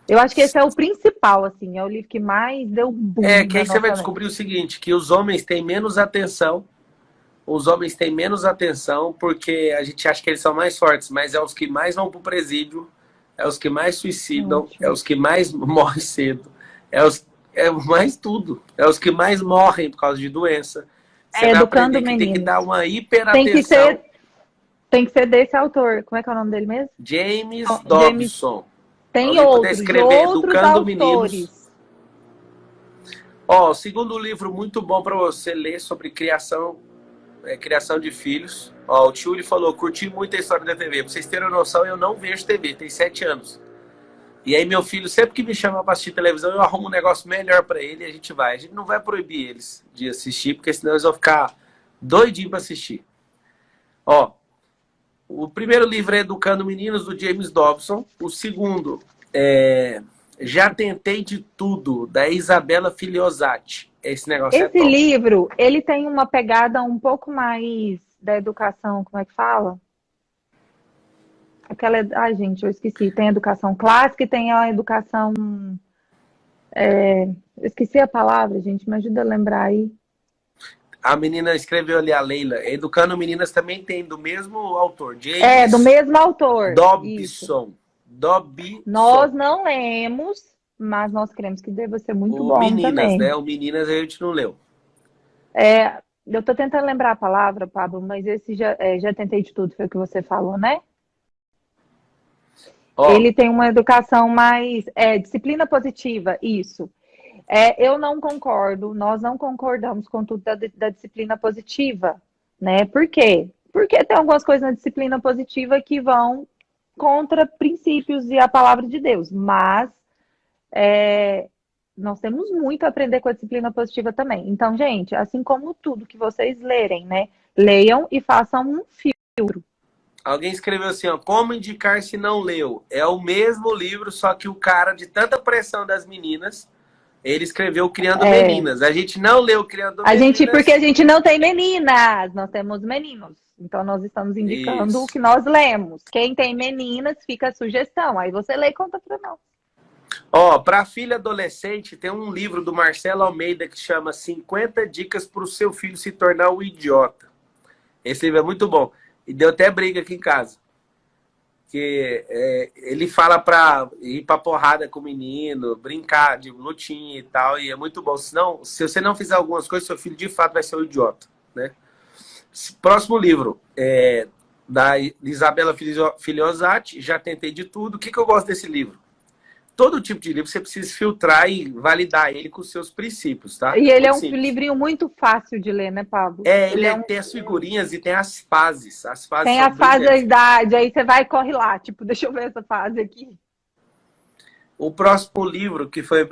Eu acho que esse é o principal, assim, é o livro que mais deu boom. Que aí você vai descobrir o seguinte, que os homens têm menos atenção. Os homens têm menos atenção porque a gente acha que eles são mais fortes, mas é os que mais vão pro presídio, é os que mais suicidam, é os que mais morrem cedo, é mais tudo, é os que mais morrem por causa de doença. Você vai Educando aprender que tem que dar uma hiperatenção. Tem que ser desse autor. Como é que é o nome dele mesmo? James Dobson. Tem outros Educando autores. Meninos. O segundo livro muito bom para você ler sobre criação de filhos. O tio falou, curti muito a história da TV. Pra vocês terem noção, eu não vejo TV, tem 7 anos. E aí meu filho, sempre que me chama para assistir televisão, eu arrumo um negócio melhor para ele e a gente vai. A gente não vai proibir eles de assistir, porque senão eles vão ficar doidinhos para assistir. O primeiro livro é Educando Meninos, do James Dobson. O segundo Já Tentei de Tudo, da Isabela Filiosati. Esse negócio é Esse top. livro, ele tem uma pegada um pouco mais da educação, como é que fala? Aquela, ai, gente, eu esqueci. Tem a educação clássica e tem a educação, eu esqueci a palavra, gente, me ajuda a lembrar aí. A menina escreveu ali, a Leila. Educando Meninas também tem, do mesmo autor, É, do James mesmo autor. Isso. Dobson. Nós Dobson. não lemos, mas nós queremos que deva ser muito O bom Meninas, também. né? O Meninas a gente não leu. É, eu tô tentando lembrar a palavra, Pablo, mas esse já tentei de tudo, foi o que você falou, né? Ó, Ele tem uma educação mais, disciplina positiva, isso. Eu não concordo, nós não concordamos com tudo da disciplina positiva, né? Por quê? Porque tem algumas coisas na disciplina positiva que vão contra princípios e a palavra de Deus, mas nós temos muito a aprender com a disciplina positiva também. Então, gente, assim como tudo que vocês lerem, né? Leiam e façam um filtro. alguém escreveu assim, ó, Como Indicar Se Não Leu. É o mesmo livro, só que o cara, de tanta pressão das meninas, ele escreveu Criando É, Meninas. A gente não leu Criando porque a Meninas. gente não tem meninas, nós temos meninos. Então, nós estamos indicando o Isso. que nós lemos. Quem tem meninas, fica a sugestão. Aí você lê e conta para nós. Ó, para filha adolescente, tem um livro do Marcelo Almeida que chama 50 Dicas para o Seu Filho Se Tornar um Idiota. Esse livro é muito bom. E deu até briga aqui em casa. Que ele fala pra ir pra porrada com o menino, brincar de lutinha e tal, e é muito bom. Senão, se você não fizer algumas coisas, seu filho de fato vai ser um idiota, né? Próximo livro, da Isabela Filiosati, Já Tentei de Tudo. O que eu gosto desse livro? Todo tipo de livro você precisa filtrar e validar ele com os seus princípios, tá? E ele é Muito um simples. livrinho muito fácil de ler, né, Pablo? Tem as figurinhas e tem as fases. As fases Tem são a fase da brilhantes. idade, aí você vai e corre lá. Tipo, deixa eu ver essa fase aqui. O próximo livro, que foi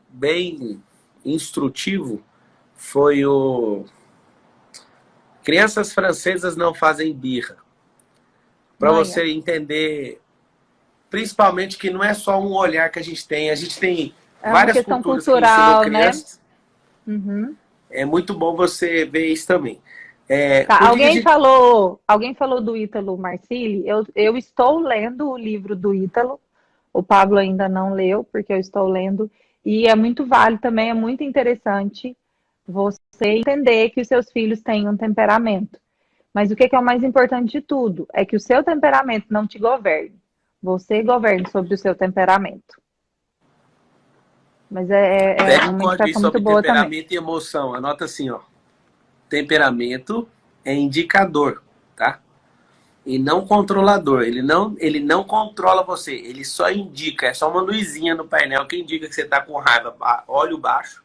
bem instrutivo, foi o Crianças Francesas Não Fazem Birra. Para Manha. você entender, principalmente, que não é só um olhar que a gente tem É uma várias questão culturas que ensinam cultural, né? crianças. Uhum. É muito bom você ver isso também. Tá, Por que a gente... alguém falou do Ítalo Marcilli. Eu estou lendo o livro do Ítalo. O Pablo ainda não leu, porque eu estou lendo. E é muito válido também, é muito interessante você entender que os seus filhos têm um temperamento. Mas o que é o mais importante de tudo? É que o seu temperamento não te governe. Você governe sobre o seu temperamento. Mas é Pega um uma código aí indicação muito sobre boa também. temperamento e emoção. Anota assim, ó. Temperamento é indicador, tá? E não controlador. Ele não controla você. Ele só indica. É só uma luzinha no painel que indica que você está com raiva. Óleo baixo.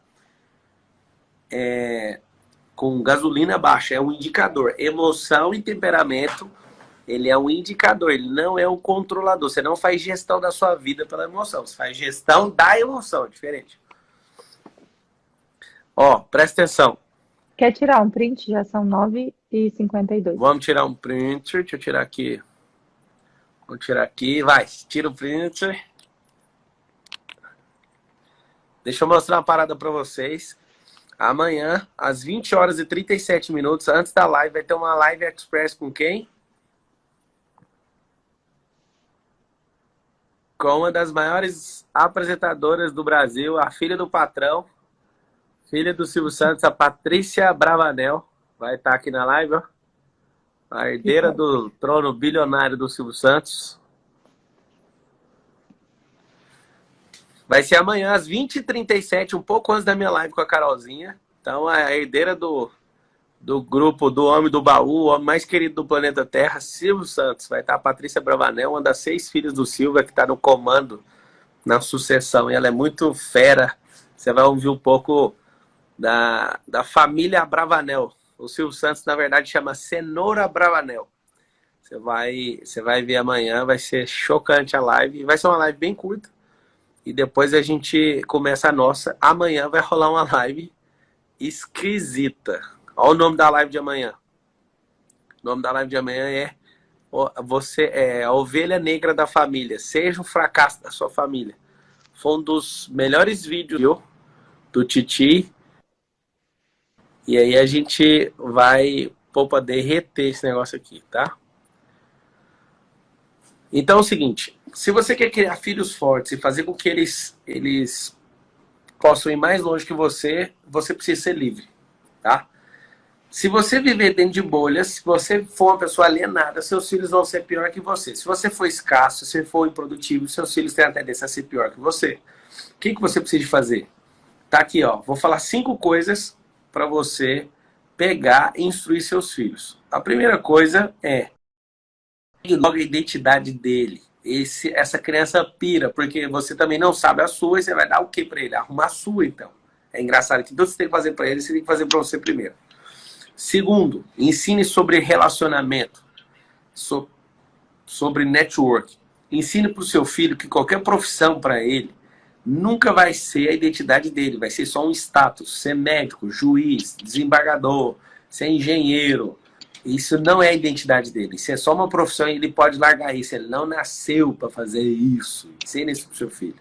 Com gasolina baixa. É um indicador. Emoção e temperamento. Ele é um indicador. Ele não é um controlador. Você não faz gestão da sua vida pela emoção. Você faz gestão da emoção. É diferente. Ó, presta atenção. Quer tirar um print? Já são 9h52. Vamos tirar um print. Deixa eu tirar aqui. Vou tirar aqui. Vai, tira o print. Deixa eu mostrar uma parada para vocês. Amanhã, às 20h37, antes da live, vai ter uma live express com quem? Com uma das maiores apresentadoras do Brasil, a filha do patrão, filha do Silvio Santos, a Patrícia Bravanel. Vai estar aqui na live, ó. A herdeira do trono bilionário do Silvio Santos. Vai ser amanhã, às 20h37, um pouco antes da minha live com a Carolzinha. Então, a herdeira do grupo do Homem do Baú, o homem mais querido do planeta Terra, Silvio Santos. Vai estar a Patrícia Bravanel, uma das 6 filhas do Silvio, que está no comando, na sucessão. E ela é muito fera. Você vai ouvir um pouco da família Bravanel. O Silvio Santos, na verdade, chama Cenoura Bravanel. Você vai ver amanhã, vai ser chocante a live. Vai ser uma live bem curta. E depois a gente começa a nossa. Amanhã vai rolar uma live esquisita. Olha o nome da live de amanhã. O nome da live de amanhã é Você é a ovelha negra da família. Seja o fracasso da sua família. Foi um dos melhores vídeos do Titi. E aí a gente vai poder reter esse negócio aqui, tá? Então é o seguinte, se você quer criar filhos fortes e fazer com que eles possam ir mais longe que você precisa ser livre, tá? Se você viver dentro de bolhas, se você for uma pessoa alienada, seus filhos vão ser pior que você. Se você for escasso, se você for improdutivo, seus filhos têm a tendência a ser pior que você. O que você precisa fazer? Tá aqui, ó. Vou falar 5 coisas para você pegar e instruir seus filhos. A primeira coisa é logo a identidade dele. Essa criança pira, porque você também não sabe a sua e você vai dar o que para ele? Arrumar a sua, então. É engraçado que tudo que você tem que fazer para ele, você tem que fazer para você primeiro. Segundo, ensine sobre relacionamento, sobre network. Ensine para o seu filho que qualquer profissão para ele nunca vai ser a identidade dele, vai ser só um status. Ser médico, juiz, desembargador, ser engenheiro, isso não é a identidade dele. Isso é só uma profissão e ele pode largar isso. Ele não nasceu para fazer isso. Ensine isso para o seu filho.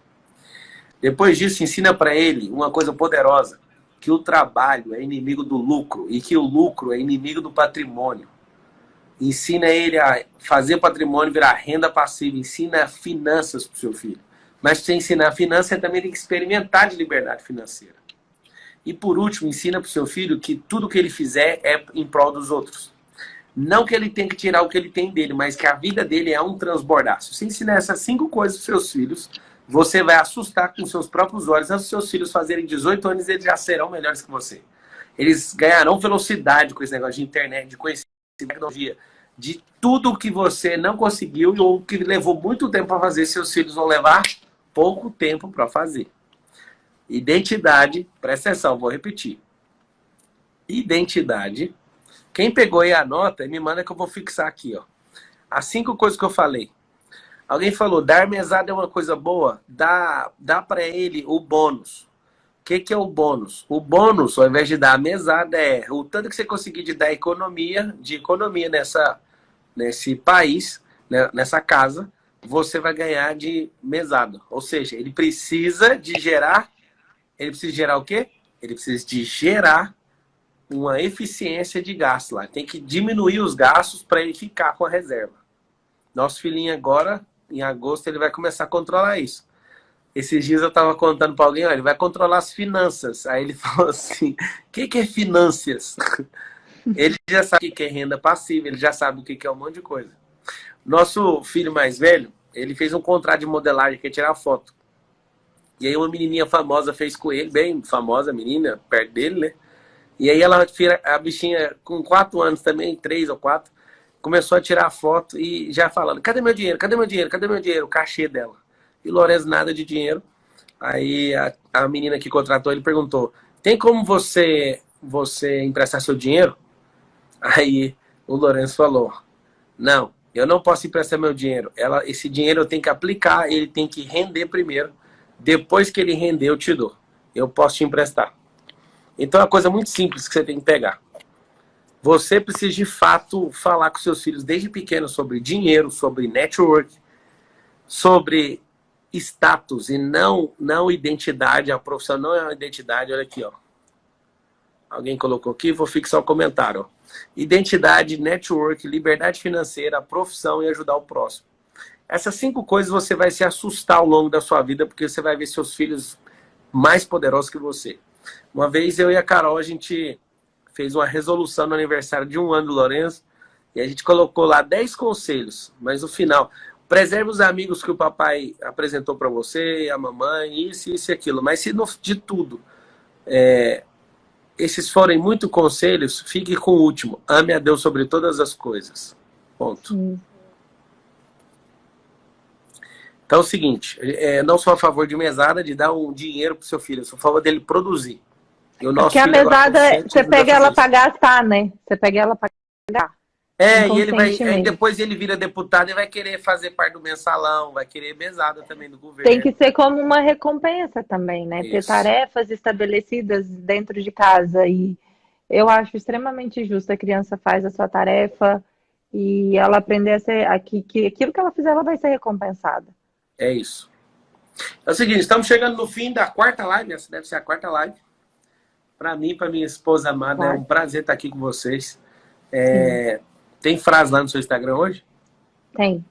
Depois disso, ensina para ele uma coisa poderosa, que o trabalho é inimigo do lucro e que o lucro é inimigo do patrimônio. Ensina ele a fazer o patrimônio virar renda passiva. Ensina finanças para o seu filho. Mas para você ensinar finanças, você também tem que experimentar de liberdade financeira. E por último, ensina para o seu filho que tudo que ele fizer é em prol dos outros. Não que ele tenha que tirar o que ele tem dele, mas que a vida dele é um transbordar. Se você ensinar essas 5 coisas para os seus filhos, você vai assustar com seus próprios olhos. Antes dos seus filhos fazerem 18 anos, eles já serão melhores que você. Eles ganharão velocidade com esse negócio de internet, de conhecimento, de tecnologia, de tudo que você não conseguiu ou que levou muito tempo para fazer, seus filhos vão levar pouco tempo para fazer. Identidade, presta atenção, vou repetir. Identidade. Quem pegou aí a nota, me manda que eu vou fixar aqui, ó. As 5 coisas que eu falei. Alguém falou, dar mesada é uma coisa boa? Dá para ele o bônus. O que é o bônus? O bônus, ao invés de dar a mesada, é o tanto que você conseguir de dar economia nesse país, né, nessa casa, você vai ganhar de mesada. Ou seja, ele precisa gerar o quê? Ele precisa de gerar uma eficiência de gasto lá. Tem que diminuir os gastos para ele ficar com a reserva. Nosso filhinho agora, em agosto, ele vai começar a controlar isso. Esses dias eu estava contando para alguém, ó, ele vai controlar as finanças. Aí ele falou assim, o que é finanças? Ele já sabe o que é renda passiva, ele já sabe o que é um monte de coisa. Nosso filho mais velho, ele fez um contrato de modelagem, que é tirar foto. E aí uma menininha famosa fez com ele, bem famosa menina, perto dele, né? E aí a bichinha com 4 anos também, 3 ou 4, começou a tirar foto e já falando, cadê meu dinheiro, cadê meu dinheiro, cadê meu dinheiro? O cachê dela. E o Lourenço nada de dinheiro. Aí a menina que contratou, ele perguntou, tem como você emprestar seu dinheiro? Aí o Lourenço falou, não, eu não posso emprestar meu dinheiro. Esse dinheiro eu tenho que aplicar, ele tem que render primeiro. Depois que ele render, eu te dou. Eu posso te emprestar. Então é uma coisa muito simples que você tem que pegar. Você precisa de fato falar com seus filhos desde pequeno sobre dinheiro, sobre network, sobre status e não identidade. A profissão não é uma identidade. Olha aqui, ó. Alguém colocou aqui, vou fixar o comentário. Ó. Identidade, network, liberdade financeira, profissão e ajudar o próximo. Essas 5 coisas você vai se assustar ao longo da sua vida, porque você vai ver seus filhos mais poderosos que você. Uma vez eu e a Carol, a gente fez uma resolução no aniversário de 1 ano do Lourenço, e a gente colocou lá 10 conselhos, mas no final, preserve os amigos que o papai apresentou para você, a mamãe, isso e aquilo, mas se de tudo, esses forem muito conselhos, fique com o último, ame a Deus sobre todas as coisas. Ponto. Então é o seguinte, não sou a favor de mesada, de dar um dinheiro pro seu filho, eu sou a favor dele produzir. E o nosso porque a mesada, você pega ela para gastar, né? Você pega ela para gastar. E ele vai, depois ele vira deputado e vai querer fazer parte do mensalão, vai querer mesada também do governo. Tem que ser como uma recompensa também, né? Isso. Ter tarefas estabelecidas dentro de casa. E eu acho extremamente justo. A criança faz a sua tarefa e ela aprender a ser que aquilo que ela fizer, ela vai ser recompensada. É isso. É o seguinte, estamos chegando no fim da quarta live, essa deve ser a quarta live. Para mim, para minha esposa amada, é um prazer estar aqui com vocês. Tem frase lá no seu Instagram hoje? Tem.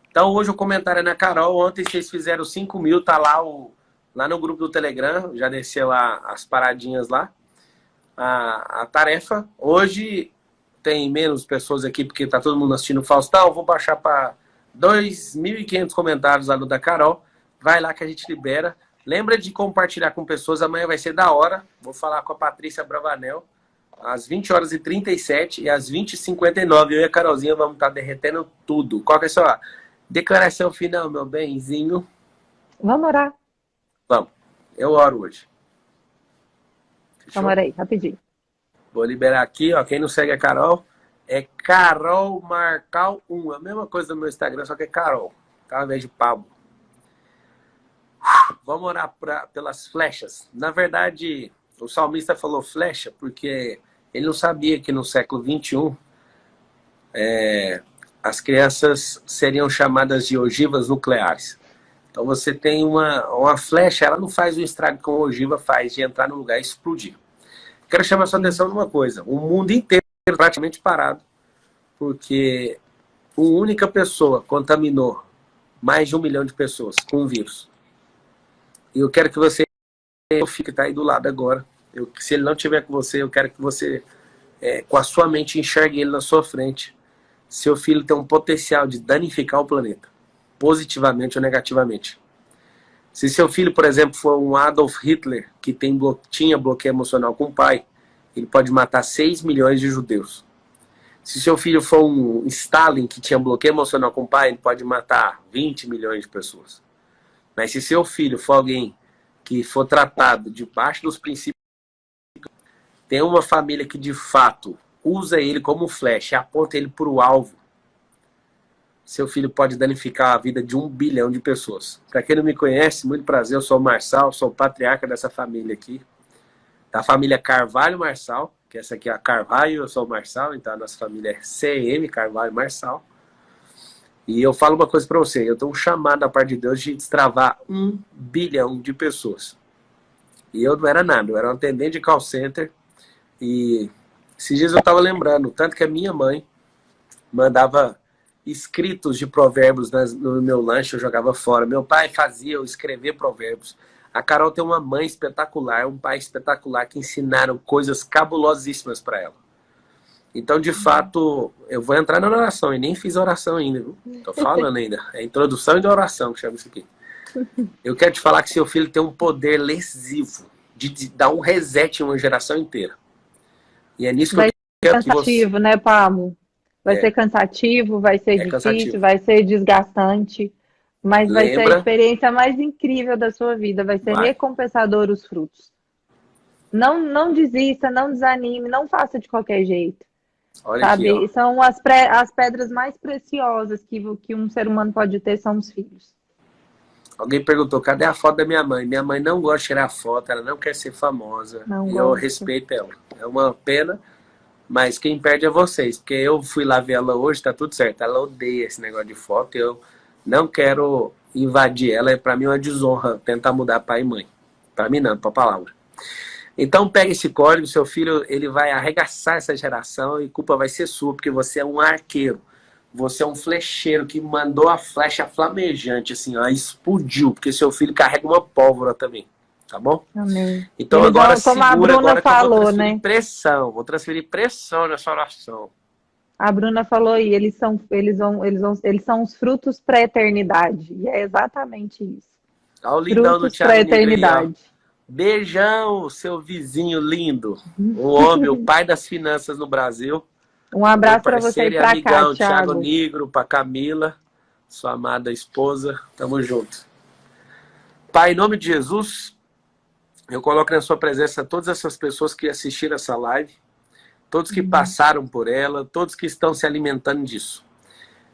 Então, hoje o comentário é na Carol. Ontem vocês fizeram 5 mil, tá lá no grupo do Telegram. Já desceu as paradinhas lá. A tarefa. Hoje tem menos pessoas aqui, porque tá todo mundo assistindo o Faustão. Vou baixar para 2.500 comentários lá no da Carol. Vai lá que a gente libera. Lembra de compartilhar com pessoas. Amanhã vai ser da hora. Vou falar com a Patrícia Bravanel. Às 20h37 e às 20h59. Eu e a Carolzinha vamos estar derretendo tudo. Qual que é a sua declaração final, meu benzinho? Vamos orar. Vamos. Eu oro hoje. Fechou? Vamos orar aí, rapidinho. Vou liberar aqui, ó. Quem não segue a Carol, é Carol Marcal 1. A mesma coisa no meu Instagram, só que é Carol. Tá ao invés de Pablo. Vamos orar pelas flechas. Na verdade, o salmista falou flecha porque ele não sabia que no século XXI as crianças seriam chamadas de ogivas nucleares. Então você tem uma flecha, ela não faz o estrago que uma ogiva faz de entrar no lugar e explodir. Quero chamar sua atenção numa coisa. O mundo inteiro praticamente parado porque uma única pessoa contaminou mais de 1 milhão de pessoas com o vírus. E eu quero que você fique tá aí do lado agora. Se ele não estiver com você, eu quero que você, com a sua mente, enxergue ele na sua frente. Seu filho tem um potencial de danificar o planeta, positivamente ou negativamente. Se seu filho, por exemplo, for um Adolf Hitler, que tinha bloqueio emocional com o pai, ele pode matar 6 milhões de judeus. Se seu filho for um Stalin, que tinha bloqueio emocional com o pai, ele pode matar 20 milhões de pessoas. Mas se seu filho for alguém que for tratado debaixo dos princípios, tem uma família que de fato usa ele como flecha, aponta ele para o alvo, seu filho pode danificar a vida de 1 bilhão de pessoas. Para quem não me conhece, muito prazer, eu sou o Marçal, sou o patriarca dessa família aqui, da família Carvalho Marçal, que essa aqui é a Carvalho, eu sou o Marçal, então a nossa família é CM, Carvalho Marçal. E eu falo uma coisa para você, eu tenho um chamado da parte de Deus de destravar 1 bilhão de pessoas. E eu não era nada, eu era um atendente de call center. E esses dias eu estava lembrando, tanto que a minha mãe mandava escritos de provérbios no meu lanche, eu jogava fora. Meu pai fazia eu escrever provérbios. A Carol tem uma mãe espetacular, um pai espetacular, que ensinaram coisas cabulosíssimas para ela. Então, de fato, eu vou entrar na oração, e nem fiz oração ainda, viu? Tô falando ainda. É introdução de oração que chama isso aqui. Eu quero te falar que seu filho tem um poder lesivo de dar um reset em uma geração inteira. E é nisso que eu quero que você... Vai ser cansativo, né, Pablo? Vai ser cansativo, vai ser difícil, cansativo. Vai ser desgastante, mas vai ser a experiência mais incrível da sua vida, vai ser recompensador os frutos. Não desista, não desanime, não faça de qualquer jeito. Olha sabe? Aqui, são as pedras mais preciosas que um ser humano pode ter, são os filhos. Alguém perguntou, cadê a foto da minha mãe? Minha mãe não gosta de tirar foto, ela não quer ser famosa. E eu respeito ela. É uma pena, mas quem perde é vocês. Porque eu fui lá ver ela hoje, tá tudo certo. Ela odeia esse negócio de foto. Eu não quero invadir ela. É pra mim uma desonra tentar mudar pai e mãe. Pra mim não, pra palavra. Então pega esse código, seu filho ele vai arregaçar essa geração e a culpa vai ser sua, porque você é um arqueiro. Você é um flecheiro que mandou a flecha flamejante, assim, ó, explodiu, porque seu filho carrega uma pólvora também, tá bom? Amém. Então agora segura, a Bruna agora falou, que eu vou transferir né? pressão, vou transferir pressão nessa oração. A Bruna falou aí, eles são os frutos para a eternidade, e é exatamente isso. Olha o lindão do Frutos para a Thiago Negro aí, eternidade. Beijão, seu vizinho lindo, o homem, o pai das finanças no Brasil. Um abraço para você e para cá, Thiago Negro, para Camila, sua amada esposa. Tamo junto. Pai, em nome de Jesus, eu coloco na sua presença todas essas pessoas que assistiram essa live, todos que passaram por ela, todos que estão se alimentando disso.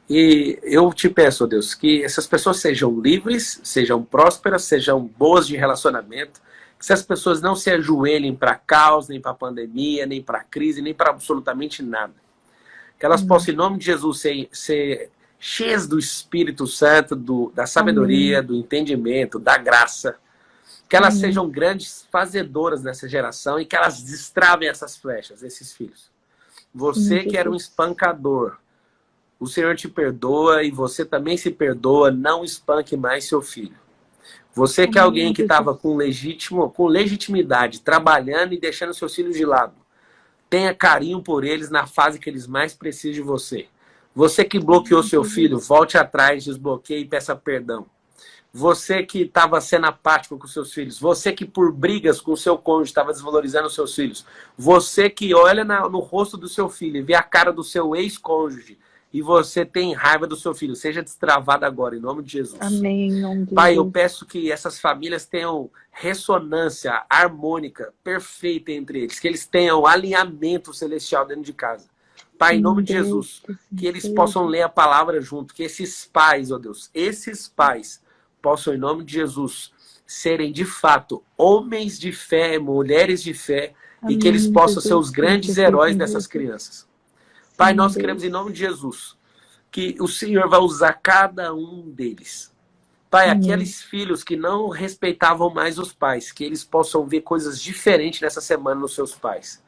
E eu te peço, ó Deus, que essas pessoas sejam livres, sejam prósperas, sejam boas de relacionamento, que essas pessoas não se ajoelhem para caos, nem para pandemia, nem para crise, nem para absolutamente nada. Que elas possam, em nome de Jesus, ser cheias do Espírito Santo, da sabedoria, do entendimento, da graça. Que elas sejam grandes fazedoras nessa geração e que elas destravem essas flechas, esses filhos. Você que era um espancador, o Senhor te perdoa e você também se perdoa, não espanque mais seu filho. Você que é alguém que estava com legitimidade, trabalhando e deixando seus filhos de lado. Tenha carinho por eles na fase que eles mais precisam de você. Você que bloqueou seu filho, volte atrás, desbloqueie e peça perdão. Você que estava sendo apático com seus filhos. Você que por brigas com o seu cônjuge estava desvalorizando os seus filhos. Você que olha no rosto do seu filho e vê a cara do seu ex-cônjuge e você tem raiva do seu filho. Seja destravado agora, em nome de Jesus. Amém, em nome de Pai, Jesus. eu peço que essas famílias tenham ressonância harmônica, perfeita entre eles. Que eles tenham alinhamento celestial dentro de casa. Pai, em nome de Jesus, que eles possam ler a palavra junto. Que esses pais, ó Deus, esses pais possam, em nome de Jesus, serem de fato homens de fé, mulheres de fé, e que eles possam ser os grandes heróis dessas crianças. Pai, nós queremos, em nome de Jesus, que o Senhor vai usar cada um deles. Pai, aqueles filhos que não respeitavam mais os pais, que eles possam ver coisas diferentes nessa semana nos seus pais.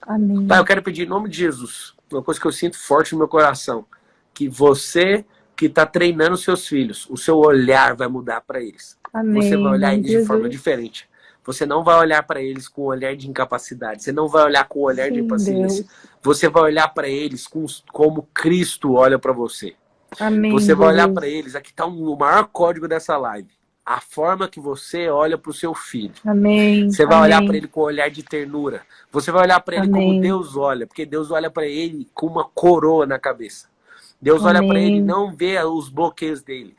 Amém. Pai, eu quero pedir em nome de Jesus, uma coisa que eu sinto forte no meu coração, que você que está treinando seus filhos, o seu olhar vai mudar para eles. Amém. Você vai olhar eles de forma diferente. Você não vai olhar para eles com um olhar de incapacidade. Você não vai olhar com um olhar de impaciência. Deus. Você vai olhar para eles como Cristo olha para você. Amém, você vai olhar Deus. para eles, aqui está o maior código dessa live. A forma que você olha para o seu filho. Amém. Você vai Amém. olhar para ele com um olhar de ternura. Você vai olhar para ele Amém. como Deus olha. Porque Deus olha para ele com uma coroa na cabeça. Deus olha para ele e não vê os bloqueios dele.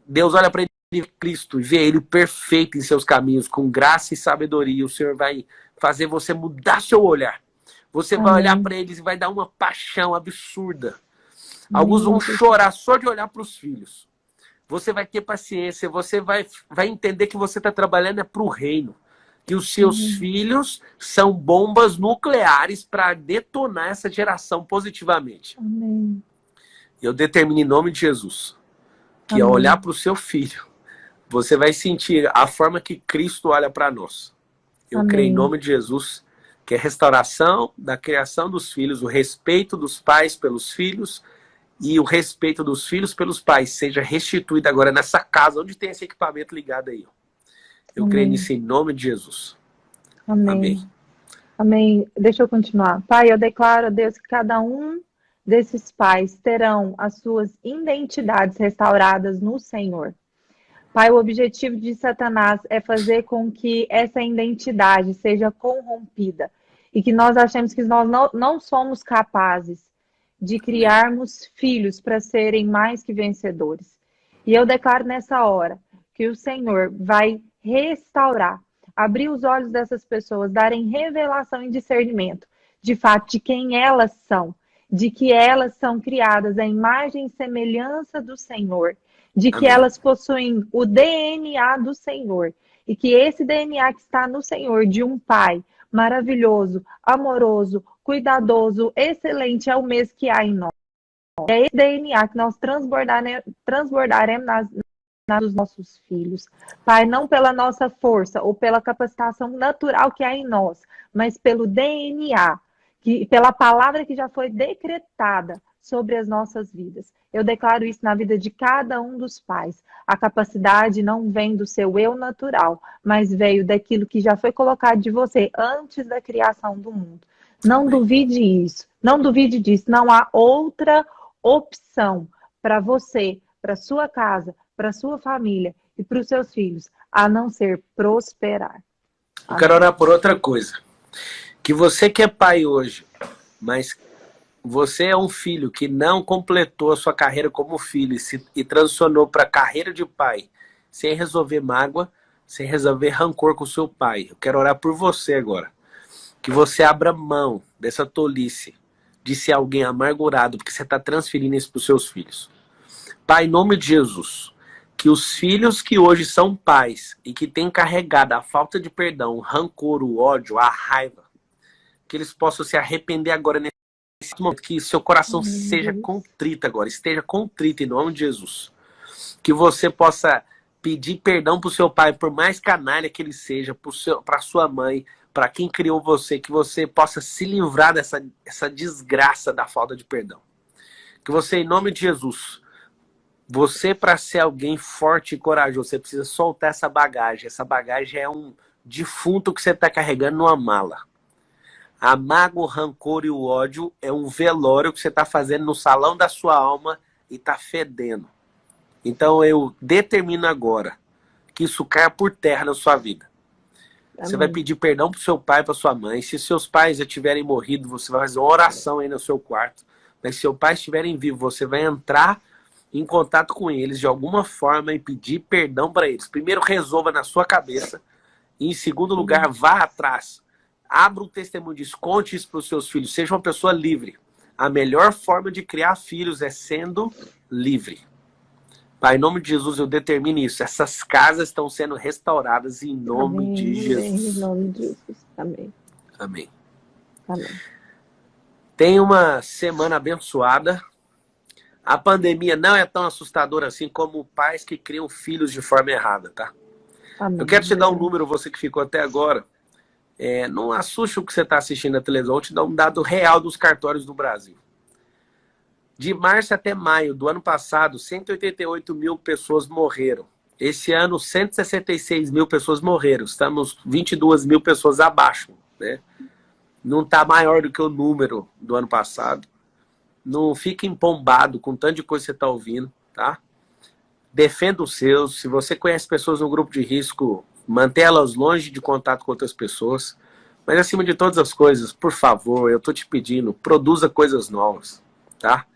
Deus olha para ele e vê Cristo e vê ele perfeito em seus caminhos, com graça e sabedoria. O Senhor vai fazer você mudar seu olhar. Você vai olhar para eles e vai dar uma paixão absurda. Alguns vão chorar só de olhar para os filhos. Você vai ter paciência, você vai entender que você está trabalhando para o reino. Que os seus filhos são bombas nucleares para detonar essa geração positivamente. Amém. Eu determino em nome de Jesus que ao olhar para o seu filho, você vai sentir a forma que Cristo olha para nós. Eu creio em nome de Jesus que a restauração da criação dos filhos, o respeito dos pais pelos filhos e o respeito dos filhos pelos pais seja restituído agora nessa casa onde tem esse equipamento ligado aí. Eu creio nisso em nome de Jesus. Amém. Amém. Deixa eu continuar. Pai, eu declaro a Deus que cada um desses pais terão as suas identidades restauradas no Senhor. Pai, o objetivo de Satanás é fazer com que essa identidade seja corrompida e que nós achemos que nós não somos capazes de criarmos filhos para serem mais que vencedores. E eu declaro nessa hora que o Senhor vai restaurar, abrir os olhos dessas pessoas, darem revelação e discernimento, de fato, de quem elas são, de que elas são criadas à imagem e semelhança do Senhor, de que elas possuem o DNA do Senhor, e que esse DNA que está no Senhor, de um Pai maravilhoso, amoroso, cuidadoso, excelente, é o mesmo que há em nós. É esse DNA que nós transbordaremos dos nossos filhos. Pai, não pela nossa força ou pela capacitação natural que há em nós, mas pelo DNA, pela palavra que já foi decretada sobre as nossas vidas. Eu declaro isso na vida de cada um dos pais. A capacidade não vem do seu eu natural, mas veio daquilo que já foi colocado de você antes da criação do mundo. Não duvide isso. Não duvide disso. Não há outra opção para você, para sua casa, para sua família e para os seus filhos, a não ser prosperar. Eu quero orar por outra coisa. Que você que é pai hoje, mas você é um filho que não completou a sua carreira como filho e transicionou para a carreira de pai, sem resolver mágoa, sem resolver rancor com o seu pai. Eu quero orar por você agora. Que você abra mão dessa tolice de ser alguém amargurado, porque você está transferindo isso para os seus filhos. Pai, em nome de Jesus, que os filhos que hoje são pais e que têm carregado a falta de perdão, o rancor, o ódio, a raiva, que eles possam se arrepender agora nesse Que seu coração seja contrito agora, esteja contrito em nome de Jesus. Que você possa pedir perdão para o seu pai, por mais canalha que ele seja, para sua mãe, para quem criou você, que você possa se livrar dessa desgraça da falta de perdão. Que você, em nome de Jesus, você, para ser alguém forte e corajoso, você precisa soltar essa bagagem. Essa bagagem é um defunto que você está carregando numa mala. A mágoa, o rancor e o ódio é um velório que você está fazendo no salão da sua alma e está fedendo. Então eu determino agora que isso caia por terra na sua vida. Amém. Você vai pedir perdão para o seu pai e para sua mãe. Se seus pais já tiverem morrido, você vai fazer uma oração aí no seu quarto. Mas se seus pais estiverem vivos, você vai entrar em contato com eles de alguma forma e pedir perdão para eles. Primeiro, resolva na sua cabeça. E em segundo lugar, vá atrás. Abra um testemunho disso, conte isso para os seus filhos. Seja uma pessoa livre. A melhor forma de criar filhos é sendo livre. Pai, em nome de Jesus, eu determino isso. Essas casas estão sendo restauradas em nome Amém. de Jesus. Em nome de Jesus. Amém. Amém. Amém. Tenha uma semana abençoada. A pandemia não é tão assustadora assim como pais que criam filhos de forma errada, tá? Amém. Eu quero te dar um número, você que ficou até agora. Não assuste o que você está assistindo na televisão, eu te dar um dado real dos cartórios do Brasil. De março até maio do ano passado, 188 mil pessoas morreram. Esse ano, 166 mil pessoas morreram. Estamos 22 mil pessoas abaixo, né? Não está maior do que o número do ano passado. Não fique empombado com tanto de coisa que você está ouvindo, tá? Defenda os seus. Se você conhece pessoas no grupo de risco, mantê-las longe de contato com outras pessoas. Mas acima de todas as coisas, por favor, eu estou te pedindo, produza coisas novas, tá?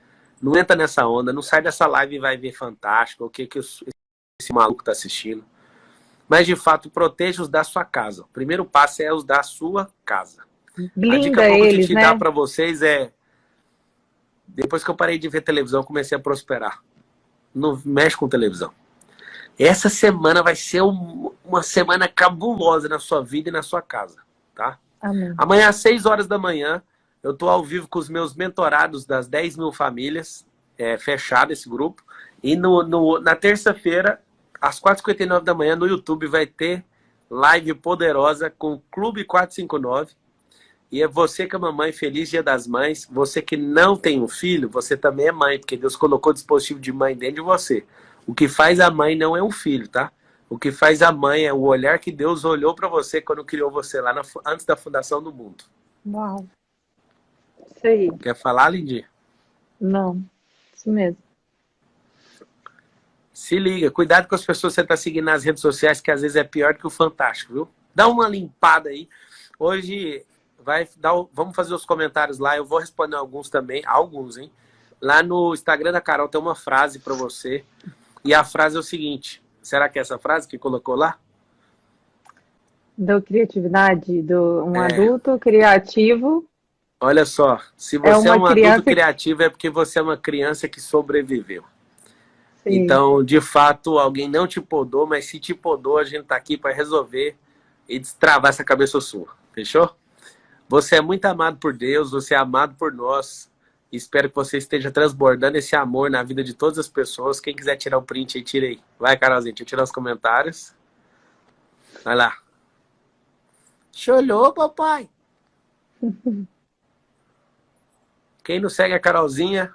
Não entra nessa onda, não sai dessa live e vai ver Fantástico, o que esse maluco está assistindo. Mas, de fato, proteja os da sua casa. O primeiro passo é os da sua casa. Blinda a dica que eu eles, te né? dar para vocês é... Depois que eu parei de ver televisão, eu comecei a prosperar. Não mexe com televisão. Essa semana vai ser uma semana cabulosa na sua vida e na sua casa, tá? Amém. Amanhã às 6 horas da manhã, eu estou ao vivo com os meus mentorados das 10 mil famílias, fechado esse grupo. E na terça-feira, às 4h59 da manhã, no YouTube, vai ter live poderosa com o Clube 459. E é você que é mamãe, feliz Dia das Mães. Você que não tem um filho, você também é mãe, porque Deus colocou o dispositivo de mãe dentro de você. O que faz a mãe não é um filho, tá? O que faz a mãe é o olhar que Deus olhou para você quando criou você lá antes da fundação do mundo. Uau. Isso aí. Quer falar, Lindy? Não. Isso mesmo. Se liga. Cuidado com as pessoas que você está seguindo nas redes sociais, que às vezes é pior do que o Fantástico, viu? Dá uma limpada aí. Hoje... vamos fazer os comentários lá, eu vou responder alguns também, alguns, hein? Lá no Instagram da Carol tem uma frase para você, e a frase é o seguinte, será que é essa frase que colocou lá? Da criatividade, um adulto criativo. Olha só, se você é um criança... adulto criativo é porque você é uma criança que sobreviveu. Sim. Então, de fato, alguém não te podou, mas se te podou, a gente tá aqui para resolver e destravar essa cabeça sua, fechou? Você é muito amado por Deus, você é amado por nós. Espero que você esteja transbordando esse amor na vida de todas as pessoas. Quem quiser tirar o print aí, tira aí. Vai, Carolzinha, deixa eu tirar os comentários. Vai lá. Cholhou, papai. Quem não segue a Carolzinha,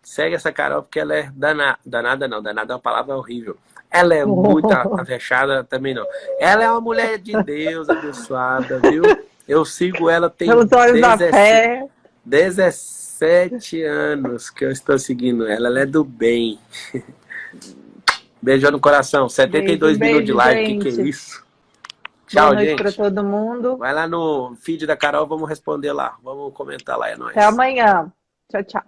segue essa Carol, porque ela é danada. Danada não, danada é uma palavra horrível. Ela é muito avexada, também não. Ela é uma mulher de Deus, abençoada, viu? Eu sigo ela tem 17 anos que eu estou seguindo ela. Ela é do bem. Beijão no coração. 72 minutos de live. O que é isso? Tchau, boa noite gente. Para todo mundo. Vai lá no feed da Carol, vamos responder lá. Vamos comentar lá, é nóis. Até amanhã. Tchau, tchau.